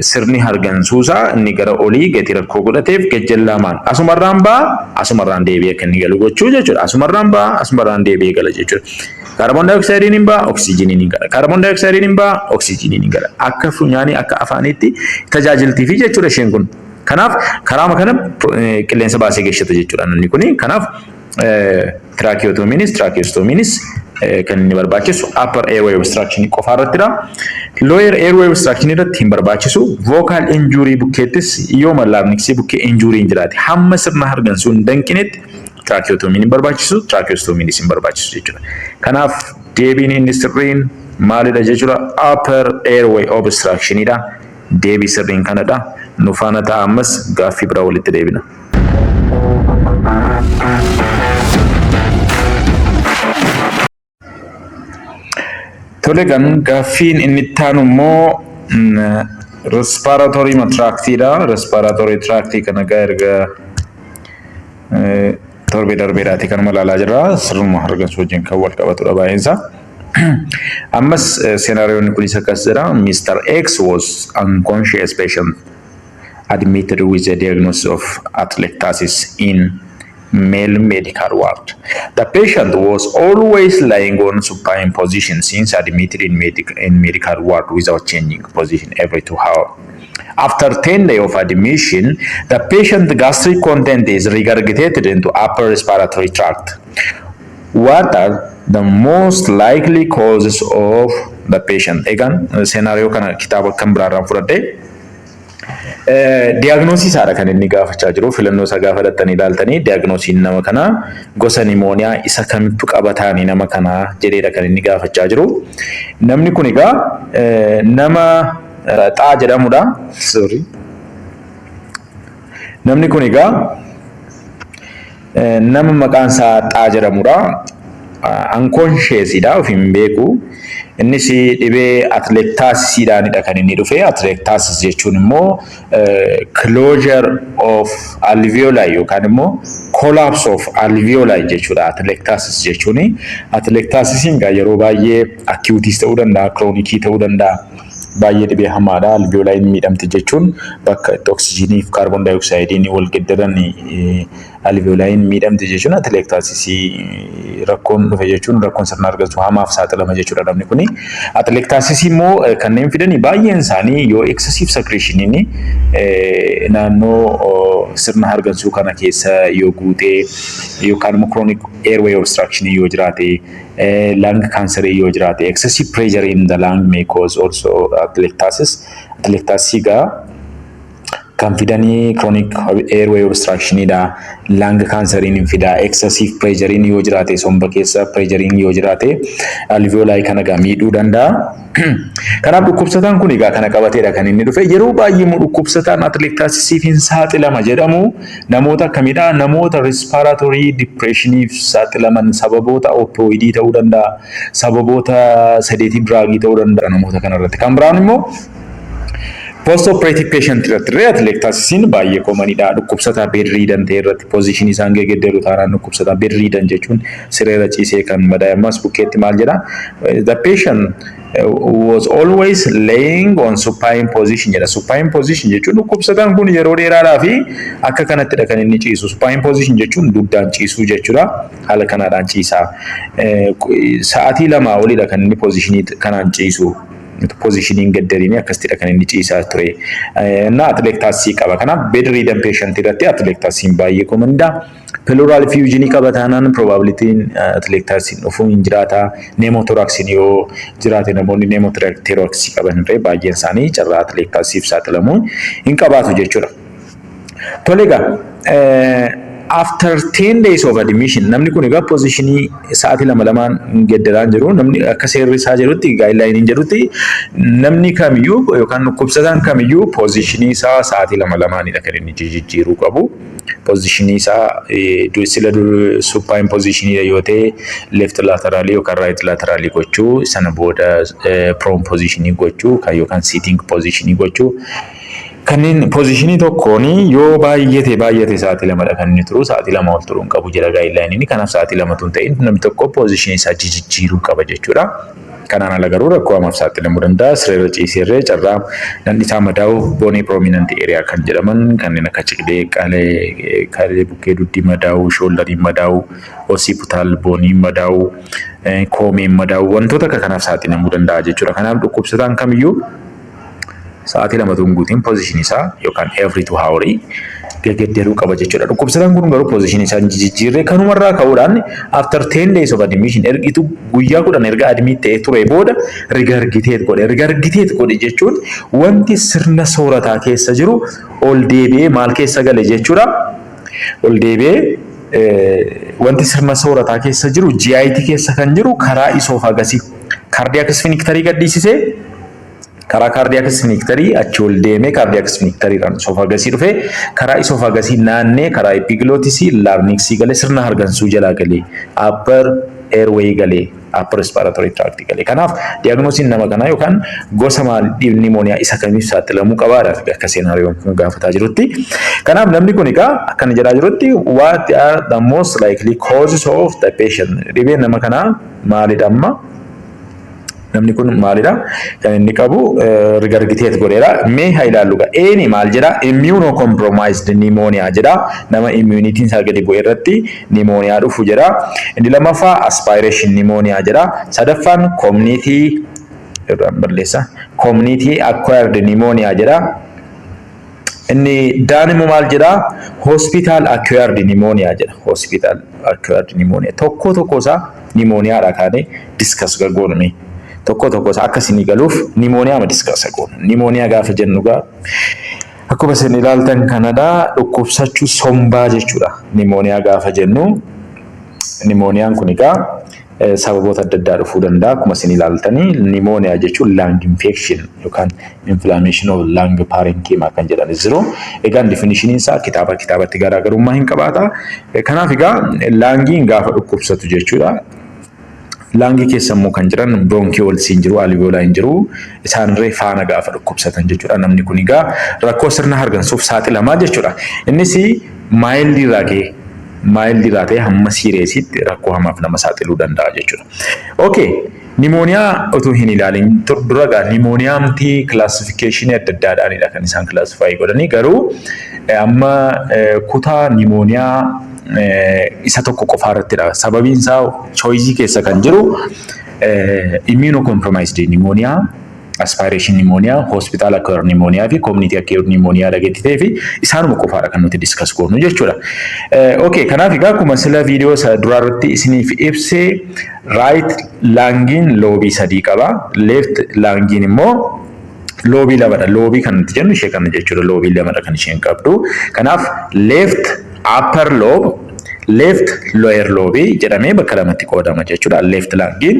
sirni hargansuusaa inni gara olii gadi rakkoo godhateef gajjallaamaan asumarraan ba'a asumarraan deebi'ee kan inni galu gochuu jechuudha. Asumarraan ba'a asumarraan deebi'ee gala jechuudha. Kaarboon daayoksaayidiin hin ba'a oksijiiniin hin gala. Kaarboon daayoksaayidiin hin ba'a oksijiiniin hin gala. Akka funyaanii akka afaaniitti tajaajiltiifi jechuudha isheen kun. Kanaaf karaama kana qilleensa baasee geeshata jechuudha namni kuni. Kanaaf tracheostomies kan inni barbaachisu upper airway obstruction qofa irrattidha. Lower airway obstruction irratti hin barbaachisu. Vocal injury bukkeettis yoo mallaaqni bukkee injury hin jiraate hamma sirna hargansuu hin danqinetti tracheotomy hin barbaachisu, tracheostomies hin barbaachisu jechuudha. Kanaaf deebiin inni sirriin maalidha jechuudha? Upper airway obstruction idha. Deebii sirriin kanadha. Nu faana ta'a ammas gaaffii biraa walitti deebina. Tole kan gaaffiin inni ittaanu immoo respiratory tractidha. Respiratory tract kana erga torbee darbeedhaati kan ilaalaa jirra. Sirnuma hargansuu wajjin kan wal qabatudha baay'eensaa. Ammas scenaarioon kunis akkas jedha. Mr. X was unconscious patient admitted with a diagnosis of atelectasis in male medical ward. The patient was always lying on supine position since admitted in medical ward without changing position every 2 hours. After 10 days of admission, the patient's gastric content is regurgitated into upper respiratory tract. What are the most likely causes of the patient? Again, scenario kana kitaaba kan biraarraan fudhadhe. Diagnosis haadha kan inni gaafachaa jiru. Filannoo isaa gaafa dhattanii ilaaltanii diagnoosiin nama kanaa gosa nimooniyaa isa kamittu qabataanii nama kanaa jedheedha kan inni gaafachaa jiru. Namni kun egaa nama xaa jedhamudha. Sorry. Namni kun egaa nama maqaan isaa xaa jedhamudha. Unconscious idha of hin beeku. Innis dhibee atelectasisiidhaanidha kan inni dhufe. Atelectasis jechuun immoo closure of alveoli yookaan immoo collapse of alveoli jechuudha. Atelectasis jechuun atelectasisiin yeroo baay'ee acute ta'uu danda'a, chronic ta'uu danda'a. Baay'ee dhibee hamaadha. Alveoliin miidhamte jechuun bakka itti oksijiinii fi kaarboon daayoksaayidiin wal geddaran alveoliin miidhamte jechuun atelectasisii rakkoon dhufe jechuun rakkoon sirna hargansuu hamaaf saaxilama jechuudha namni kuni. Atelectasisii immoo kanneen fidanii baay'een isaanii yoo excessive secretionii naannoo sirna hargansuu kana keessa yoo guutee yookaan immoo chronic airway obstruction yoo jiraate lung cancer yoo jiraate excessive pressure in the lung may cause also atelectasis. Atelectasis kan fidanii chronic airway obstruction idha. Lung cancer in fida. Excessive pressure in yoo jiraate somba keessa pressure in yoo jiraate alveoli kana miidhuu danda'a. Kanaaf dhukkubsataan kun egaa kana qabateedha kan inni dhufe. Yeroo baay'ee dhukkubsataan atelectasisiif hin saaxilama jedhamu namoota akkamidha? Namoota respiratory depressioniif saaxilaman sababoota opioidii ta'uu danda'a, sababoota sedative drugii ta'uu danda'a namoota kanarratti. Kan biraan immoo post-operative patient irratti atelectasisiin baay'ee koomaniidha. Dhukkubsataa bedridden ta'e irratti position isaan geggeeddeeru taanaan dhukkubsataa bedridden jechuun sireera ciisee kan madaa'immas bukkeetti maal jedha? The patient was always laying on supine position jedha. Supine position jechuun dhukkubsataan kun yeroo dheeraadhaa fi akka kanattidha kan inni ciisu. Supine position jechuun dugdaan ciisuu jechuudha. Haala kanaadhaan ciisaa. Sa'aatii 2 olidha kan inni positionii kanaan ciisu. Positioning gaddariin akkasitidha kan inni ciisaa ture. Na atelectasisii qaba. Kanaaf bedridden patient irratti atelectasisiin baay'ee koomaniidha. Pleural effusion qaba taanaan probabilitiin atelectasisiin dhufuu hin jiraata. Pneumothoraxin yoo jiraate namoonni pneumothorax qaban irree baay'een isaanii carraa atelectasisiif saaxilamuu hin qabaatu jechuudha. Tole egaa after 10 days of admission namni kun egaa positionii sa'aatii 2 geddaraan jiru. Namni akka seerri isaa jedhutti guideline jedhutti namni kamiyyuu yookaan dhukkubsataan kamiyyuu positionii isaa sa'aatii 2 kan inni jijjiiruu qabu. Positionii isaa sila supine positionii yoo ta'e left laterally yookaan right laterally gochuu, sana booda prone positionii gochuu yookaan sitting positionii gochuu. Kanneen positionii tokkoon yoo baay'ate sa'aatii 2 kan inni turu, sa'aatii 2 ol turuu hin qabu jedha guideline. Kanaaf sa'aatii 2 tun ta'in namni tokko positionii isaa jijjiiruu qaba jechuudha. Kanaan ala garuu rakkoo hamaaf saaxilamuu danda'a. Sireera ciiseerree carraa namni isaa madaa'u bony prominent area kan jedhaman kanneen akka ciqilee, kalee bukkee dugdii madaa'u, shooldariin madaa'u, occipital boniin madaa'u, koomeen madaa'u wantoota akka kanaaf saaxilamuu danda'a jechuudha. Kanaaf dhukkubsataan kamiyyuu sa'aatii 2 tun guutiin position isaa yookaan every 2 hours gaggeeddaruu qaba jechuudha. Dhukkubsataan kun garuu position isaa jijjiirree kanumarraa ka'uudhaan after 10 days of admission ergitu guyyaa 10 erga admit ta'ee ture booda rigargiteet godhe. Rigargiteet godhe jechuun wanti sirna soorataa keessa jiru ol deebi'ee maal keessa gale jechuudha. Ol deebi'ee wanti sirna soorataa keessa jiru GIT keessa kan jiru karaa isoofagasii cardiac sphincter gadhiisisee karaa cardiac sphincter achi ol deemee cardiac sphincter irraan isoofagasii dhufee karaa isoofagasii naannee karaa epiglottis larynx galee sirna hargansuu jalaa galee upper airway galee upper respiratory tract galee. Kanaaf diagnoosiin nama kanaa yookaan gosa maalii pneumonia isa kamiif saaxilamuu qabaadha akka seenaariyoon kun gaafataa jirutti. Kanaaf namni kun egaa akkana jedhaa jirutti what are the most likely causes of the patient? Dhibeen nama kanaa maalidha amma? Namni kun maalidha? Kan inni qabu rigargiteet godheera. Mee haa ilaallu gaa. Eeni maal jedha? Immunocompromised pneumonia jedha. Nama immunitiin isaa gadi bu'e irratti pneumonia dhufu jedha. Inni lammaffaa aspiration pneumonia jedha. Sadaffaan community acquired pneumonia jedha. Inni daan immoo maal jedha? Hospital acquired pneumonia jedha. Hospital acquired pneumonia. Tokko isaa pneumoniaadha kaane discuss gooname. Tokko isaa akkasiin galuuf pneumonia ma discuss goona. Pneumonia gaafa jennu gaa akkuma isin ilaaltan kanadha dhukkubsachuu sombaa jechuudha. Pneumonia gaafa jennu pneumoniaan kun egaa sababoota adda addaa dhufuu danda'a. Akkuma isin ilaaltanii pneumonia jechuun lung infection yookaan inflammation of lung parenchyma kan jedhanis jiru. Egaan definitioniin isaa kitaabatti garaagarummaa hin qabaata. Kanaaf egaa lungiin gaafa dhukkubsatu jechuudha. Laangii keessa immoo kan jiran bronchioles hin jiru, alveoli hin jiru. Isaanirree faana gaafa dhukkubsatan jechuudha. Namni kun egaa rakkoo sirna hargansuuf saaxilamaa jechuudha. Innis mild irraa ta'ee hamma seriousitti rakkoo hamaaf nama saaxiluu danda'a jechuudha. Okay. Pneumonia otoo hin ilaalin dura gaa pneumoniaamti classification adda addaadhaanidha kan isaan classify godhanii garuu amma kutaa pneumonia isa tokko qofa irrattidha. Sababiin isaa choice keessa kan jiru immunocompromised pneumonia, aspiration pneumonia, hospital acquired pneumonia fi community acquired pneumonia dhageettitee fi isaanuma qofaadha kan nuti discuss goonu jechuudha. Okay, kanaaf egaa akkuma sila viidiyoo isa duraa irratti isiniif ibsee right lungiin loobii 3 qaba, left lungiin immoo loobii 2dha. Loobii kan nuti jennu ishee kana jechuudha. Loobii 2dha kan isheen qabdu. Kanaaf left upper lobe, left lower lobe jedhamee bakka lamatti qoodama jechuudha. Left lungiin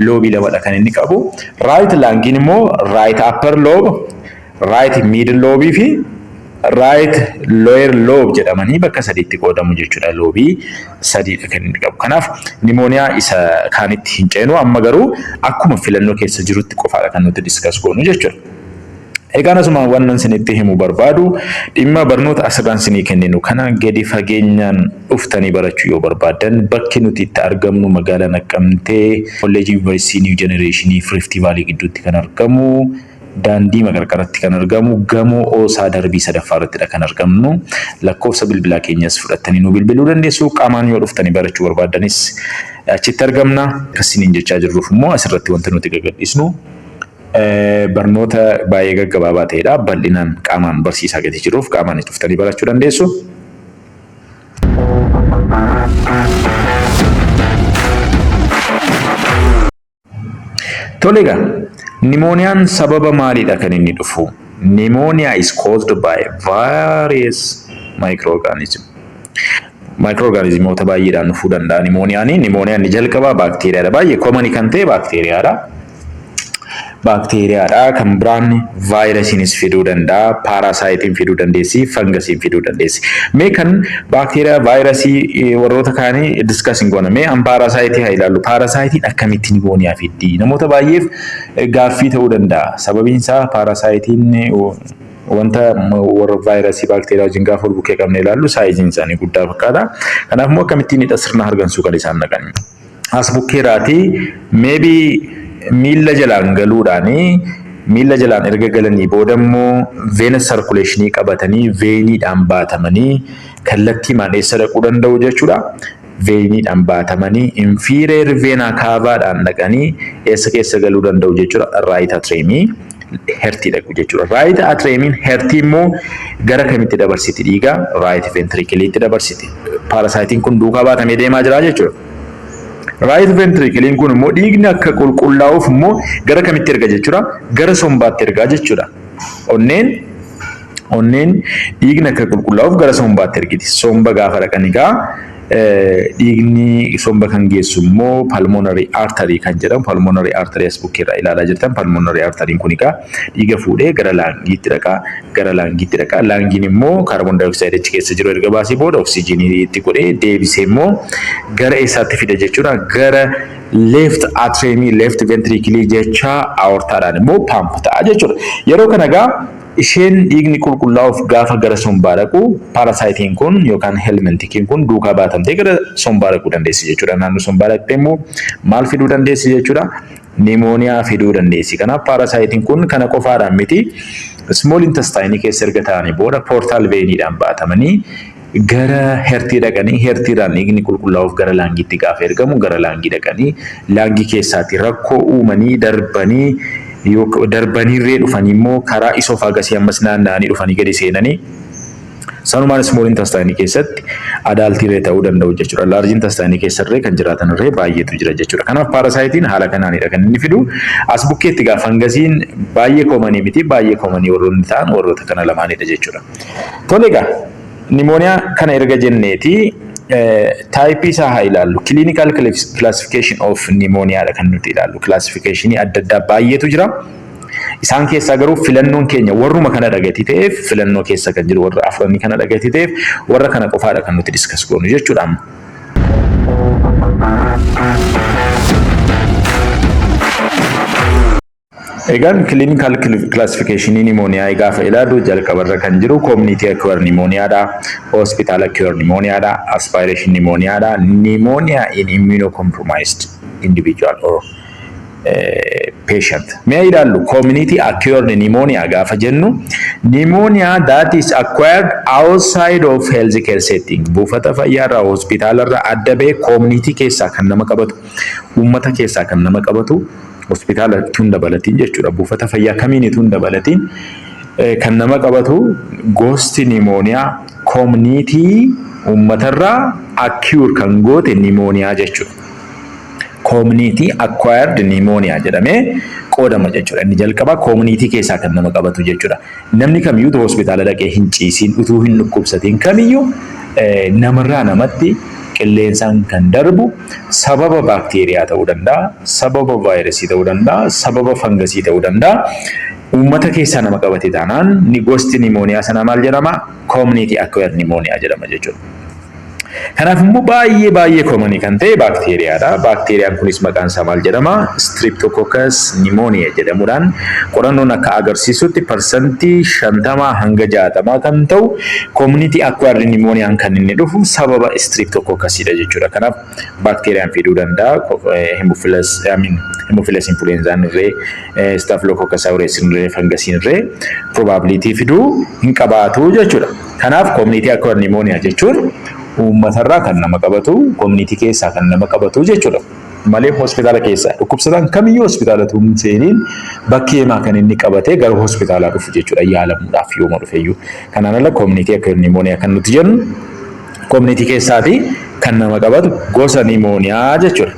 loobii 2dha kan inni qabu. Right lungiin immoo right upper lobe, right middle lobe fi right lower lobe jedhamanii bakka 3tti qoodamu jechuudha. Loobii 3dha kan inni qabu. Kanaaf pneumonia isa kaanitti hin ceenu amma garuu akkuma filannoo keessa jirutti qofaadha kan nuti discuss goonu jechuudha. Egaan asuma wannan isinitti himu barbaadu dhimma barnoota asirraan isinii kenninu kana gadi fageenyaan dhuftanii barachuu yoo barbaadan bakki nuti itti argamnu magaalaa Naqqamtee College University New Generation Rift Valley gidduutti kan argamu, daandii maqarqaratti kan argamu, gamoo Oosaa darbii 3ffaarrattidha kan argamnu. Lakkoofsa bilbilaa keenyas fudhattanii nu bilbiluu dandeessu. Qaamaan yoo dhuftanii barachuu barbaadanis achitti argamna. Akkasiniin jechaa jirruuf immoo asirratti wanti nuti gaggeessinu barnoota baay'ee gaggabaabaa ta'edha. Bal'inaan qaamaan barsiisaa gadi jiruuf qaamaan dhuftanii barachuu dandeessu. Tole egaa pneumoniaan sababa maaliidha kan inni dhufu? Pneumonia is caused by various microorganisms. Microorganismoota baay'eedhaan dhufuu danda'a pneumoniaan. Pneumoniaan ni jalqaba baakteeriyaadha. Baay'ee common kan ta'e baakteeriyaadha. Baakteeriyaadha. Kan biraan vaayirasiinis fiduu danda'a, paarasaayitiin fiduu dandeessi, fangasiin fiduu dandeessi. Mee kan baakteeriyaa vaayirasii warroota kaanii discuss goona. Mee an paarasaayitii haa ilaallu. Paarasaayitiin akkamitti pneumoniyaa fiddi? Namoota baay'eef gaaffii ta'uu danda'a. Sababiin isaa paarasaayitiin wanta warra vaayirasii baakteeriyaa wajjin gaafa wal bukkee qabne ilaallu saayiziin isaanii guddaa fakkaata. Kanaaf immoo akkamittiin sirna hargansuu kan isaan naqan. As bukkeeraatii maybe miila jalaan galuudhaanii miila jalaan erga galanii booda immoo venous circulation qabatanii veeniidhaan baatamanii kallattii maadheessa dhaquu danda'u jechuudha. Veeniidhaan baatamanii inferior vena cavaadhaan dhaqanii eessa keessa galuu danda'u jechuudha. Right atriumii hertii dhaqu jechuudha. Right atriumiin hertii immoo gara kamitti dabarsiti dhiiga? Right ventricleetti dabarsiti. Parasaayitiin kun duukaa baatamee deemaa jira jechuudha. Right ventricleen kun immoo dhiigni akka qulqullaa'uuf immoo gara kamitti erga jechuudha? Gara sombaatti ergaa jechuudha. Onneen dhiigni akka qulqullaa'uuf gara sombaatti ergiti. Somba gaafa dhaqan egaa dhiigni somba kan geessu immoo pulmonary artery kan jedhamu. Pulmonary artery as bukkeerraa ilaalaa jirtan. Pulmonary artery kun egaa dhiiga fuudhee gara laangiitti dhaqa. Gara laangiitti dhaqa. Laangiin immoo kaarboon daayoksaayiid achi keessa jiru erga baasee booda oksijiinii itti godhee deebisee immoo gara eessaatti fida jechuudha? Gara left atrium, left ventricle jecha aortaadhaan immoo pump ta'a jechuudha. Yeroo kana egaa isheen dhiigni qulqullaa'uuf gaafa gara sombaa dhaqu parasaayitiin kun yookaan helmintikiin kun duukaa baatamtee gara sombaa dhaquu dandeessi jechuudha. Naannoo sombaa dhaqxee immoo maal fiduu dandeessi jechuudha? Nimooniyaa fiduu dandeessi. Kanaaf parasaayitiin kun kana qofaadhaan miti small intestine keessa erga ta'anii booda portal veiniidhaan baatamanii gara hertii dhaqanii hertiidhaan dhiigni qulqullaa'uuf gara laangiitti gaafa ergamu gara laangii dhaqanii laangii keessaatti rakkoo uumanii darbaniirree dhufanii immoo karaa isoofagasii ammas naanna'anii dhufanii gadi seenanii sanumaan small intestine keessatti adaaltiirree ta'uu danda'u jechuudha. Large intestine keessarree kan jiraatanirree baay'eetu jira jechuudha. Kanaaf parasaayitiin haala kanaanidha kan inni fidu. As bukkeetti gaafa fangasiin baay'ee koomanii miti baay'ee koomanii warroonni ta'an warroota kana lamaanidha jechuudha. Tole egaa nimooniyaa kana erga jenneeti taayipii isaa haa ilaallu. Clinical classification of pneumonia kan nuti ilaallu. Classificationii adda addaa baay'eetu jira. Isaan keessaa garuu filannoon keenya warruma kana dhagati ta'eef filannoo keessa kan jiru warra afranii kana dhagati ta'eef warra kana qofaadha kan nuti diskas goonu jechuudha. Egaan clinical classification pneumonia gaafa ilaallu jalqabarra kan jiru community acquired pneumonia dha, hospital acquired pneumonia dha, aspiration pneumonia dha, pneumonia in immunocompromised individual or patient. Mee ilaallu community acquired pneumonia gaafa jennu pneumonia that is acquired outside of healthcare setting. Buufata fayyaarraa hospitaalarraa adda ba'ee community keessaa kan nama qabatu, uummata keessaa kan nama qabatu hospitaala tun dabalatiin jechuudha. Buufata fayyaa kamiin tun dabalatiin kan nama qabatu gosti pneumonia community uummatarraa acquired kan goote pneumonia jechuudha. Community acquired pneumonia jedhamee qoodama jechuudha. Inni jalqaba community keessaa kan nama qabatu jechuudha. Namni kamiyyuu hospitaala dhaqee hin ciisiin utuu hin dhukkubsatiin kamiyyuu namarraa namatti qilleensaan kan darbu sababa baakteeriyaa ta'uu danda'a, sababa vaayirasii ta'uu danda'a, sababa fangasii ta'uu danda'a. Uummata keessaa nama qabate taanaan ni gosti pneumonia sana maal jedhama? Community acquired pneumonia jedhama jechuudha. Kanaaf immoo baay'ee koomanii kan ta'e baakteeriyaadha. Baakteeriyaan kunis maqaan isaa maal jedhama? Streptococcus pneumoniae jedhamuudhaan qorannoon akka agarsiisutti parsantii 50 hanga 60 kan ta'u community acquired pneumoniaan kan inni dhufu sababa streptococcusidha jechuudha. Kanaaf baakteeriyaan fiduu danda'a. Hemophilus influenza'n irree, Staphylococcus aureus irree, fangasiin irree probability fiduu hin qabaatu jechuudha. Kanaaf community acquired pneumonia jechuun uummatarraa kan nama qabatu, community keessaa kan nama qabatu jechuudha. Malee hospitaala keessaa dhukkubsataan kamiyyuu hospitaala tuun seeniin bakkeemaa kan inni qabatee gara hospitaalaa dhufu jechuudha yaalamuudhaaf yooma dhufeyyuu. Kanaan ala community acquired pneumonia kan nuti jennu community keessaati kan nama qabatu gosa pneumonia jechuudha.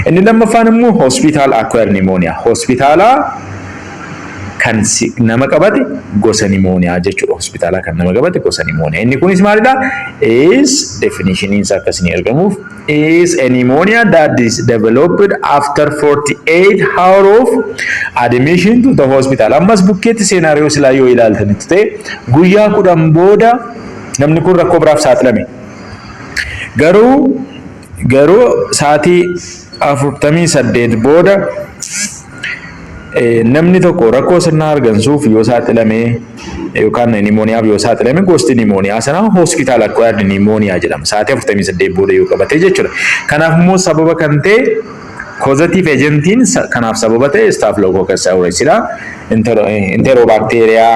Inni lammaffaan immoo hospital acquired pneumonia. Hospitaala kan nama qabate gosa pneumonia jechuudha. Hospitaala kan nama qabate gosa pneumonia. Inni kunis maalidha? Is definition isaa akkasiin argamuuf is a pneumonia that is developed after 48 hours of admission to the hospital. Ammas bukkeetti seenaariyoo silaa yoo ilaaltanitti ta'e guyyaa 10 booda namni kun rakkoo biraaf saaxilame. Garuu sa'aatii 48 booda namni tokko rakkoo sirnaa argansuuf yoo saaxilame yookaan pneumoniyaaf yoo saaxilame gosti pneumoniyaa sana hospitaal acquired pneumonia jedhama. Sa'aatii 48 booda yoo qabate jechuudha. Kanaaf immoo sababa kan ta'e causative agentiin kanaaf sababa ta'e Staphylococcus aureus'dha. Enterobacteria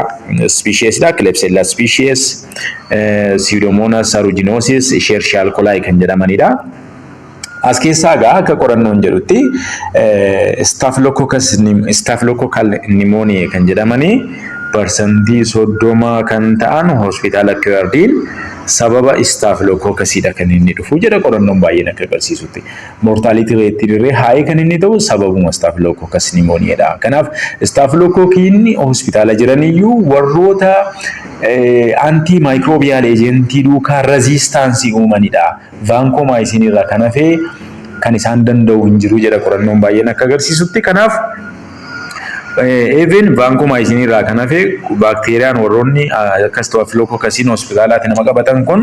species'dha. Klebsiella species, Pseudomonas aeruginosus, Escherichia coli kan jedhamanidha. As keessaa gaa akka qorannoon jedhutti staaphylococcus pneumoniae kan jedhamanii parsantii 30 kan ta'an hospitaala Kiwardiin sababa staaphylococcusdha kan inni dhufu jedha qorannoon baay'een akka agarsiisutti. Mortality rate irree haayee kan inni ta'u sababuma staaphylococcus pneumoniaedha. Kanaaf staaphylococcusni hospitaala jiraniyyuu warroota antimicrobial agentii duukaa resistaansii uumanidha. Vancomycin irraa kan hafee kan isaan danda'u hin jiru jedha qorannoon baay'een akka agarsiisutti. Kanaaf even vancomycin irraa kan hafee baakteeriyaan warroonni akka staaphylococcus'n hospitaalatti nama qabatan kun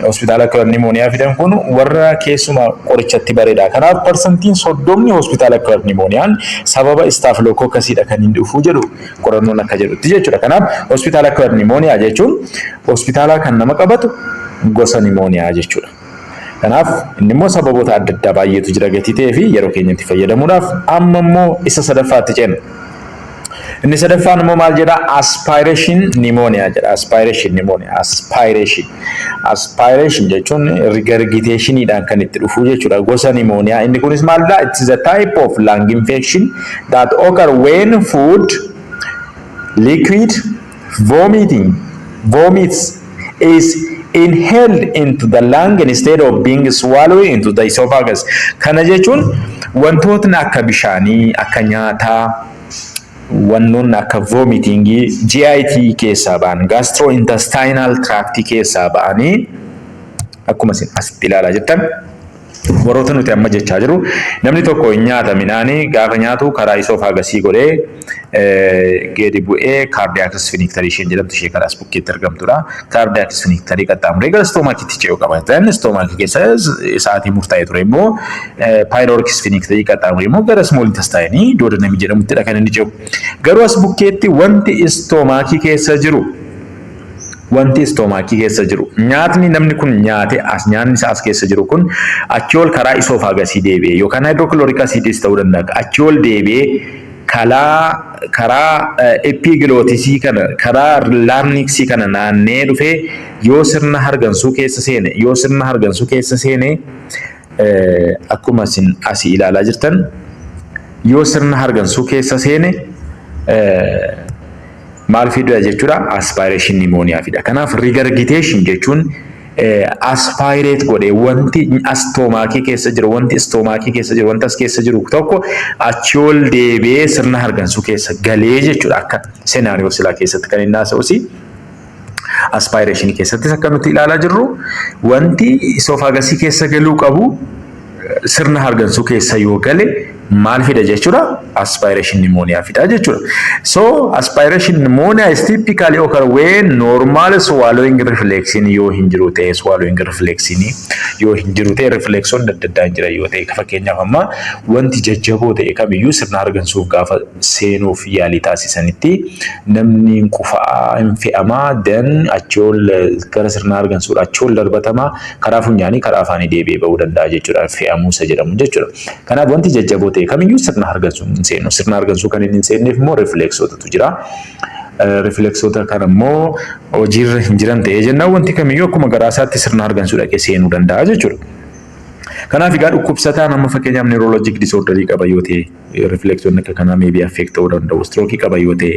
hospitaala pneumoniyaa fidan kun warra keessuma qorichatti bareeda. Kanaaf parsantiin 30 hospitaala pneumoniyaan sababa staaphylococcusdha kan inni dhufu jedhu qorannoon akka jedhutti jechuudha. Kanaaf hospitaala pneumoniyaa jechuun hospitaala kan nama qabatu gosa pneumoniyaa jechuudha. Kanaaf inni immoo sababoota adda addaa baay'eetu jira gatii ta'ee fi yeroo keenyatti fayyadamuudhaaf amma immoo isa sadaffaatti ceena. Inni sadaffaan immoo maal jedha? Aspiration pneumonia jedha. Aspiration pneumonia. Aspiration jechuun regurgitationidhaan kan itti dhufu jechuudha. Gosa pneumonia. Inni kunis maalidha? It is a type of lung infection that occur when food, liquid, vomits is inhaled into the lung instead of being swallowed into the esophagus. Kana jechuun wantootni akka bishaanii, akka nyaataa, wannoon akka vomiting GIT keessaa ba'an gastrointestinal tract keessaa ba'anii akkuma isin asitti ilaalaa jirtan warroota nuti amma jechaa jiru namni tokko nyaata midhaanii gaafa nyaatu karaa isoofagasii godhee gadi bu'ee cardiac sphincter isheen jedhamtu ishee karaa bukkeetti argamtudha. Cardiac sphincter qaxxaamuree gara stomaakitti ce'uu qaba. Stomaakii keessa sa'aatii murtaa'e ture immoo pyloric sphincter qaxxaamuree immoo gara small intestine duodenum jedhamuttidha kan inni ce'u. Garuu as bukkeetti wanti stomaakii keessa jiru nyaatni namni kun nyaate nyaanni isaa as keessa jiru kun achi ol karaa isoofagasii deebi'ee yookaan hydrochloric acidis ta'uu danda'a. Achi ol deebi'ee karaa epiglotisii kana karaa larynxii kana naannee dhufee yoo sirna hargansuu keessa seene akkuma isin asii ilaalaa jirtan yoo sirna hargansuu keessa seene maal fidudha jechuudha? Aspiration pneumonia fida. Kanaaf regurgitation jechuun aspirate godhee wanti stomaakii keessa jiru wanti as keessa jiru tokko achi ol deebi'ee sirna hargansuu keessa galee jechuudha. Akka senaariyoo silaa keessatti kan inni haasa'usi. Aspiration keessattis akka nuti ilaalaa jirru wanti isoofagasii keessa galuu qabu sirna hargansuu keessa yoo gale maal fida jechuudha? Aspiration pneumonia fida jechuudha. So aspiration pneumonia is typically occur when normal swallowing reflex yoo hin jiru ta'e reflexon adda addaa jira yoo ta'e fakkeenyaaf amma wanti jajjaboo ta'e kamiyyuu sirna hargansuuf gaafa seenuuf yaalii taasisanitti namni qufaa hin fe'amaa dan achi ol gara sirna hargansuudha achi ol darbatamaa karaa funyaanii karaa afaanii deebi'ee ba'uu danda'a jechuudha. Fe'amuusa jedhamu jechuudha. Kanaaf wanti jajjaboo ta'e kamiyyuu sirna hargansuu hin seenu. Sirna hargansuu kan inni hin seenneef immoo reflexotatu jira. Reflexota kana immoo hojiirra hin jiran ta'ee jennaan wanti kamiyyuu akkuma garaasaatti sirna hargansuu dhaqee seenuu danda'a jechuudha. Kanaaf egaa dhukkubsataan amma fakkeenyaaf neurologic disorderii qaba yoo ta'e reflexonni akka kanaa maybe affect ta'uu danda'u. Stroke qaba yoo ta'e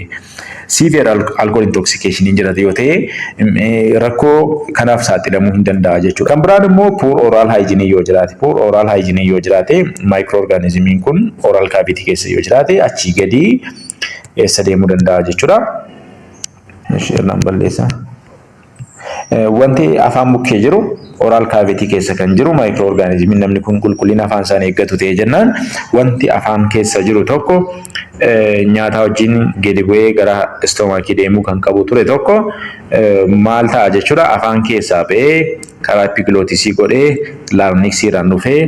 severe alcohol intoxication hin jirate yoo ta'e rakkoo kanaaf saaxilamuu hin danda'a jechuudha. Kan biraan immoo poor oral hygiene yoo jiraate microorganismiin kun oral cavity keessa yoo jiraate achii gadi eessa deemuu danda'a jechuudha. Isheen balleessa. Wanti afaan bukkee jiru oral cavity keessa kan jiru microorganismiin namni kun qulqullina afaan isaanii eeggatu ta'ee jennaan wanti afaan keessa jiru tokko nyaata wajjin gadi bu'ee gara stomaakii deemuu kan qabu ture tokko maal ta'a jechuudha? Afaan keessaa ba'ee karaa epiglotisii godhee larynxii irraan dhufee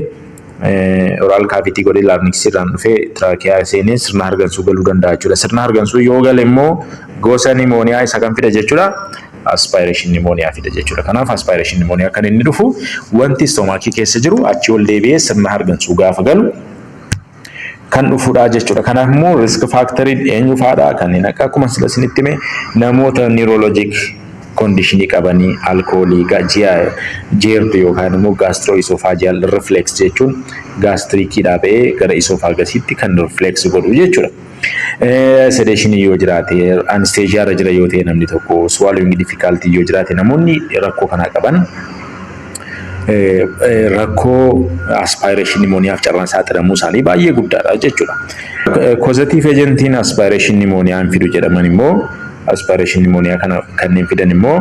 oral cavity godhee larynxii irraan dhufee traakiyaa seenee sirna hargansuu galuu danda'a jechuudha. Sirna hargansuu yoo gale immoo gosa pneumoniyaa isa kan fida jechuudha? Aspiration pneumonia fida jechuudha. Kanaaf aspiration pneumonia kan inni dhufu wanti stomaakii keessa jiru achi ol deebi'ee sirna hargansuu gaafa galu kan dhufudha jechuudha. Kanaaf immoo risk factory eenyu faadha? Kanneen akka akkuma isinitti hime namoota neurologic condition qabanii alkoolii jeerdi yookaan immoo gastroesophageal reflex jechuun gastriikii dhaabee gara esophagasitti kan reflex godhu jechuudha. Sedation yoo jiraate anesthesia irra jira yoo ta'e namni tokko swallowing difficulty yoo jiraate namoonni rakkoo kana qaban rakkoo aspiration pneumoniaaf carraan saaxilamuu isaanii baay'ee guddaadha jechuudha. Causative agentiin aspiration pneumonia fidu jedhaman immoo aspiration pneumonia kanneen fidan immoo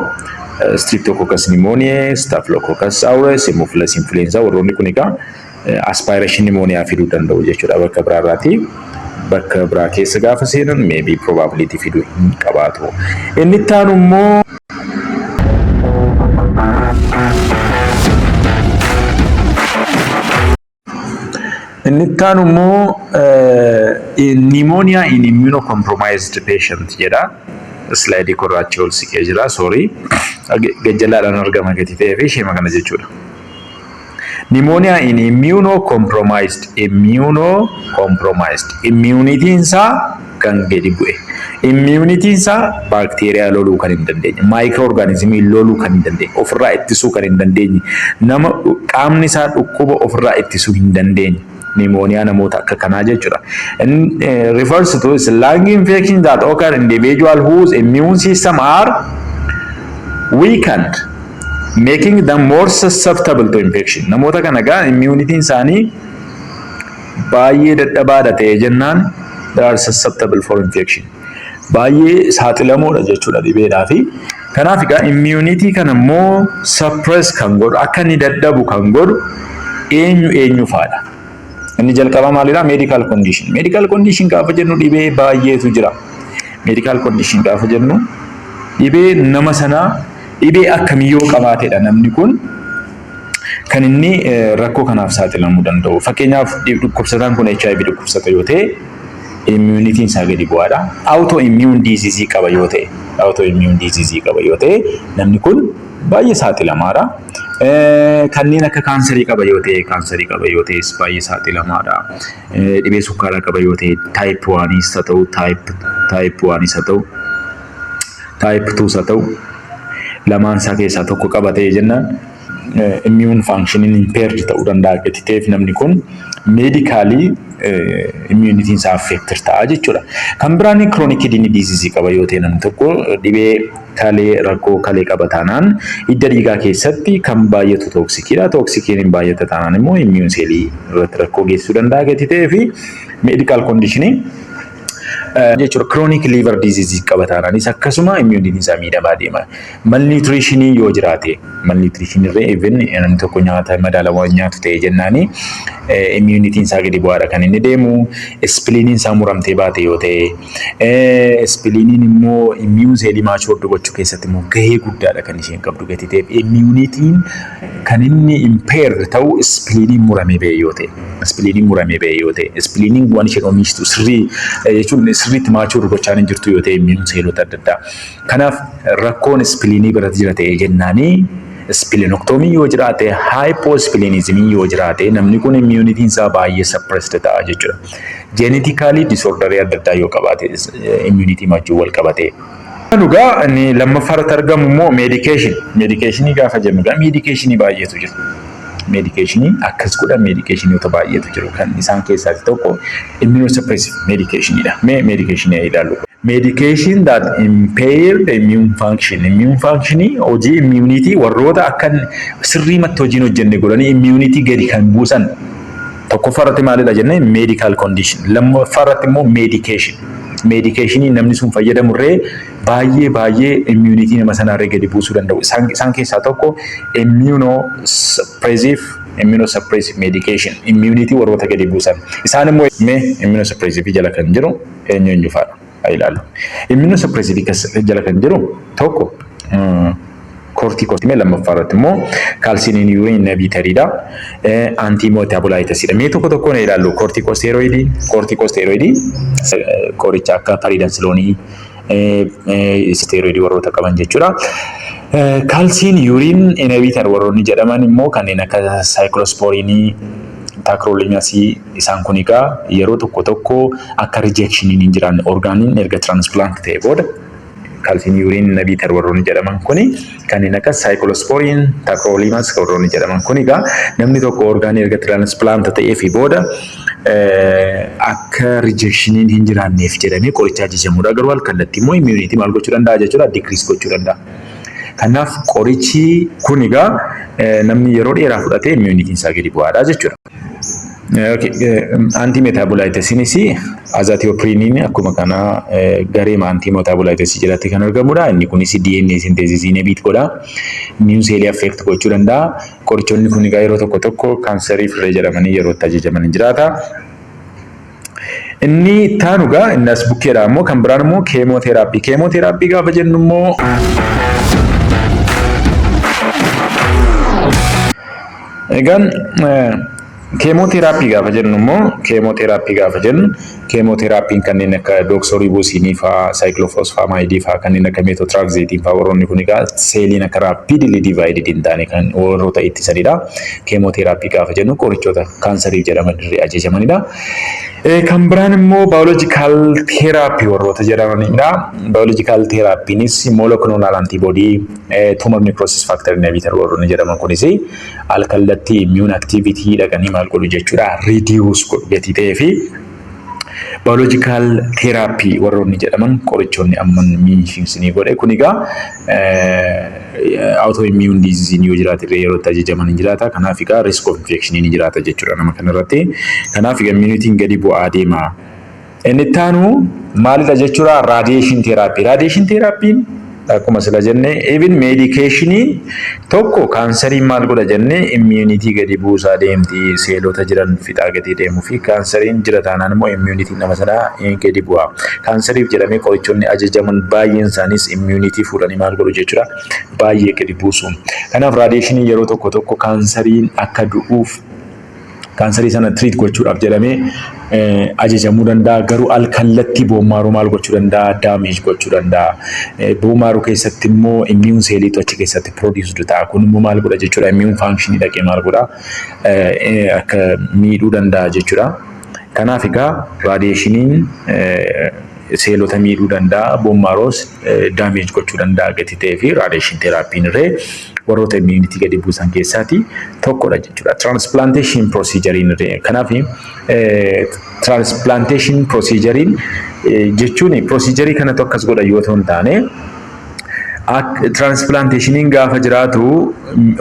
streptococcus pneumoniae, staphylococcus aureus, haemophilus influenza warroonni kun egaa aspiration pneumonia fiduu danda'u jechuudha bakka biraarraati. Bakka biraa keessa gaafa seenan maybe probability fiduu hin qabaatu. Inni itti aanu immoo pneumonia in immunocompromised patient jedha. Slide korraacha ol siqee jira. Sorry. Gajjalaadhaan argama gati ta'ee fi ishee kana jechuudha. Pneumonia in immunocompromised. Immunity isaa kan gadi bu'e. Immunity isaa bacteria loluu kan hin dandeenye, microorganismii loluu kan hin dandeenye, ofirraa ittisuu kan hin dandeenye, nama qaamni isaa dhukkuba ofirraa ittisuu hin dandeenye. Pneumonia namoota akka kanaa jechuudha. Refers to lung infections that occur in individual whose immune system are weakened, making them more susceptible to infection. Namoota kana gaa immunity isaanii baay'ee dadhabaadha ta'e jennaan they are susceptible for infection. Baay'ee saaxilamoodha jechuudha dhibeedhaa fi kanaaf egaa immunity kana immoo suppress kan godhu akka inni dadhabu kan godhu eenyu faadha. Inni jalqaba maalidha? Medical condition. Medical condition gaafa jennu dhibee baay'eetu jira. Medical condition gaafa jennu dhibee nama sanaa dhibee akkamiyyoo qabaatedha namni kun kan inni rakkoo kanaaf saaxilamuu danda'u. Fakkeenyaaf dhukkubsataan kun HIV dhukkubsata yoo ta'e immunity isaa gadi bu'aadha. Autoimmune disease qaba yoo ta'e namni kun baay'ee saaxilamaadha. Kanneen akka kaanserii qaba yoo ta'e baay'ee saaxilamaadha. Dhibee sukkaaraa qaba yoo ta'e type 1 haa ta'u type 2 haa ta'u lamaan isaa keessaa tokko qabatee jennaan immune functioning impaired ta'uu danda'a gati namni kun medically immunity isaa affected ta'a jechuudha. Kan biraan chronic kidney disease qaba yoo ta'e namni tokko dhibee rakkoo kalee qaba taanaan hidda dhiigaa keessatti kan baay'atu tooksikiidha. Tooksikiin baay'ata taanaan immoo immune cellii irratti rakkoo geessisuu danda'a gati ta'ee fi medical conditioning jechuudha. Chronic liver disease qaba taanaanis akkasuma immunity isaa miidhamaa deema. Malnutrition yoo jiraate malnutrition irree even namni tokko nyaata madaalawaa nyaatu ta'e jennaani immunity isaa gadi bu'aadha kan inni deemu. Spleen isaa muramtee baate yoo ta'e spleen immoo immune cellii mature gochuu keessatti immoo gahee guddaadha kan isheen qabdu gati ta'e. Immunity kan inni impaired ta'u spleen muramee ba'e yoo ta'e spleen waan isheen oomishtu sirrii jechuun sirriitti maachuu gochaa hin jirtu yoo ta'e immune seelota adda addaa. Kanaaf rakkoon spileenii biratti jira ta'e jennaanii splenectomy yoo jiraate hyposplenism yoo jiraate namni kun immunity isaa baay'ee suppressed ta'a jechuudha. Genetically disorder adda addaa yoo qabaate immunity maachuu wal qabate. Dhugaa inni lammaffaarratti argamu immoo medication gaafa jennu medication baay'eetu jira. Medication akkas godha medicationota baay'eetu jiru kan isaan keessaa tokko immunosuppressive medicationidha. Medication ilaallu. Medication that impair the immune function. Immune function hojii immunity warroota akka sirriimatti hojiin hojjenne godhanii immunity gadi kan buusan tokkoffaarratti maalidha jennee medical condition. Lammaffaarratti immoo medication namni sun fayyadamurree baay'ee immunity nama sanarree gadi buusuu danda'u. Isaan keessaa tokko immunosuppressive medication. Immunity warroota gadi buusan. Isaan immoo immunosuppressive jala kan jiru eenyu faadha. Ilaalu. Immunosuppressive jala kan jiru tokko corticosteroid lammaffaarratti immoo calcium urine inhibitoridha. Antimetabolites jedha. Mee tokko ne ilaallu corticosteroid qoricha akka paridansilonii steroid warroota qaban jechuudha. Calcium urine inhibitor warroonni jedhaman immoo kanneen akka cyclosporine tacrolimus isaan kun egaa yeroo tokko akka rejection hin jiraanne orgaaniin erga transplant ta'e booda kalsiniuriin nabiitar warroonni jedhaman kuni kanneen akka saayikolosporiin takroolimas warroonni jedhaman kuni egaa namni tokko orgaanii erga tiraansplaanta ta'ee fi booda akka rijeekshiniin hin jiraanneef jedhamee qoricha ajajamuudha. Garuu alkallattii immoo immuunitii maal gochuu danda'a jechuudha, dikriis gochuu danda'a. Kanaaf qorichi kun egaa namni yeroo dheeraa fudhatee immuunitiin isaa gadi bu'aadha jechuudha. Antimetabolaayitisiinis azatiyoopriniin akkuma kana gareema antimetabolaayitisi jalatti kan argamudha. Inni kunis DNA sinteesisii nebiit godha. Immune seelii affeekt gochuu danda'a. Qorichoonni kun egaa yeroo tokko tokko kaanserii firree jedhamanii yeroo itti ajajaman jiraata. Inni ittaanu egaa inni as bukkeedha immoo kan biraan immoo keemooteraappii. Keemooteraappii gaafa jennu immoo egaan keemooteraappii gaafa jennu immoo keemooteraapiin kanneen akka doksoribuusinii fa'aa, saayikilofosfaamaayidii fa'aa kanneen akka meetotiraakizeetii fa'aa warroonni kun egaa seeliin akka raapidili divaayidid hin taane kan warroota ittisanidha. Keemooteraappii gaafa jennu qorichoota kaansariif jedhaman irree ajajamanidha. Kan biraan immoo baayoloojikaal teeraappii warroota jedhamanidha. Baayoloojikaal teeraappiinis moolekular antiboodii, tumor necrosis factor inhibitor warroonni jedhaman kunis alkallattii immune activity dhaqanii maal godhu jechuudha, reduce godhu gatii ta'ee fi baayoloojikaal teeraappii warroonni jedhaman qorichoonni amman miishinsinii godhe kun egaa autoimmune disease yoo jiraate yeroo itti ajajaman hin jiraata. Kanaaf egaa risk of infection ni jiraata jechuudha nama kanarratti. Kanaaf egaa immunitiin gadi bu'aa deema. Inni ittaanu maalidha jechuudha, radiation therapy. Radiation therapy'n akkuma sila jenne even medicationin tokko kaansariin maal godha jenne immunity gadi buusaa deemti, seelota jiran fixaa gadi deemuu fi kaansariin jira taanaan immoo immunity nama sanaa gadi bu'a. Kaansariif jedhamee qorichoonni ajajaman baay'een isaanis immunity fuudhanii maal godhu jechuudha, baay'ee gadi buusu. Kanaaf raadiyeeshinii yeroo tokko tokko kaansariin akka du'uuf kaansarii sana treat gochuudhaaf jedhamee ajajamuu danda'a. Garuu alkallattii boommaaruu maal gochuu danda'a, damage gochuu danda'a. Boommaaruu keessatti immoo immune seeliitu achi keessatti produce ta'a. Kun immoo maal godha jechuudha, immune function dhaqee maal godha akka miidhuu danda'a jechuudha. Kanaaf egaa raadiyeeshiniin seelota miidhuu danda'a, boommaarus damage gochuu danda'a gatii ta'ee fi raadiyeeshin teraappiin irree warroota immunity gadi buusan keessaati tokkodha jechuudha. Transplantation procedure irree kanaaf transplantation procedure jechuun procedure kanatu akkas godha yoo ta'u hin taane transplantation gaafa jiraatu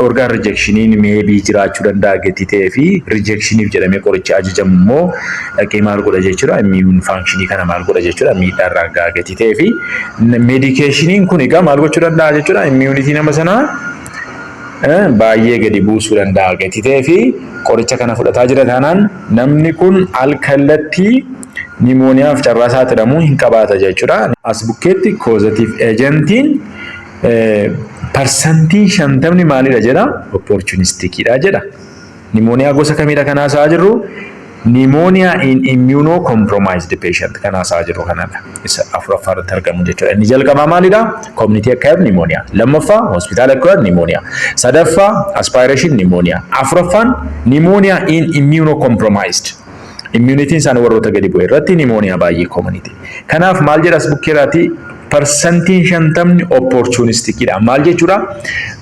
organ rejection maybe jiraachuu danda'a gatii ta'ee fi rejectioniif jedhamee qoricha ajajamu immoo dhaqee maal godha jechuudha, immune function kana maal godha jechuudha, miidhaa irraa gahaa gatii ta'ee fi medication kun egaa maal gochuu danda'a jechuudha, immunity nama sanaa baay'ee gadi buusuu danda'a gatii ta'ee fi qoricha kana fudhataa jira taanaan namni kun alkallattii nimooniyaaf carraa saaxilamuu hin qabaata jechuudha. As bukkeetti causative agentiin parsantiin 50 maalidha jedha, opportunisticidha jedha. Nimooniyaa gosa kamiidha kan haasa'aa jirru? Pneumonia in immunocompromised patient kan haasa'aa jirru kanadha. Isa afuraffaarratti argamu jechuudha. Inni jalqabaa maalidha? Community acquired pneumonia. Lammaffaa hospital acquired pneumonia. Sadaffaa aspiration pneumonia. Afuraffaan pneumonia in immunocompromised. Immunitiin isaanii warroota gadi bu'e irratti pneumonia baay'ee community. Kanaaf maal jedha as bukkeeraati? Parsantiin 50 opportunisticidha. Maal jechuudha?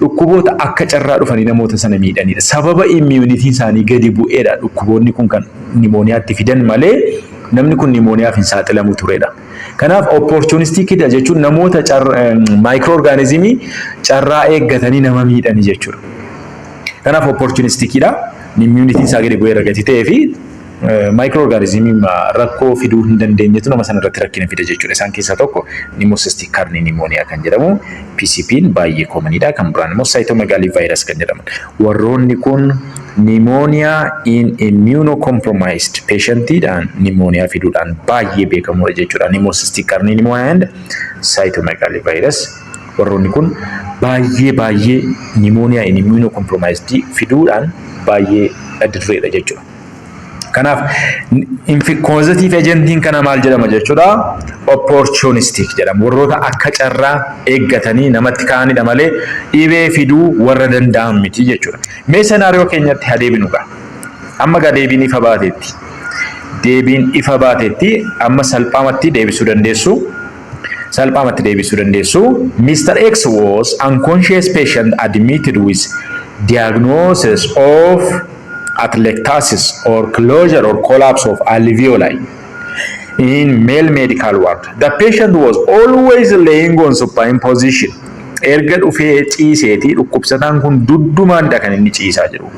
Dhukkuboota akka carraa dhufanii namoota sana miidhanidha. Sababa immunitiin isaanii gadi bu'eedha. Dhukkuboonni kun kan pneumoniyaatti fidan malee namni kun pneumoniyaaf hin saaxilamu turedha. Kanaaf opportunisticidha jechuun namoota microorganismii carraa eeggatanii nama miidhani jechuudha. Kanaaf opportunisticidha. Immunitiin isaa gadi bu'eera gatii ta'ee fi microorganismii rakkoo fiduu hin dandeenyetu nama sana irratti rakkina fida jechuudha. Isaan keessaa tokko pneumocystic kidney pneumonia kan jedhamu, PCP'n baay'ee commonidha. Kan biraan immoo cytomegalovirus virus kan jedhaman. Warroonni kun pneumonia in immunocompromised patientidhaan pneumonia fiduudhaan baay'ee beekamudha jechuudha. Pneumocystic kidney pneumonia and cytomegalovirus virus. Warroonni kun baay'ee pneumonia in immunocompromised fiduudhaan baay'ee dirreedha jechuudha. Kanaaf causative agentiin kana maal jedhama jechuudha, opportunistic jedhama. Warroota akka carraa eeggatanii namatti ka'anidha malee dhibee fiduu warra danda'an miti jechuudha. Mee senaariyoo keenyatti haa deebinu gaa. Amma gaa deebiin ifa baateetti amma salphaamatti deebisuu dandeessu. salphaamatti deebisuu dandeessu. Mr. X was unconscious patient admitted with diagnosis of atelectasis or closure or collapse of alveoli in male medical ward. The patient was always laying on supine position. Erga dhufee ciiseeti dhukkubsataan kun duddumaadha kan inni ciisaa jiru.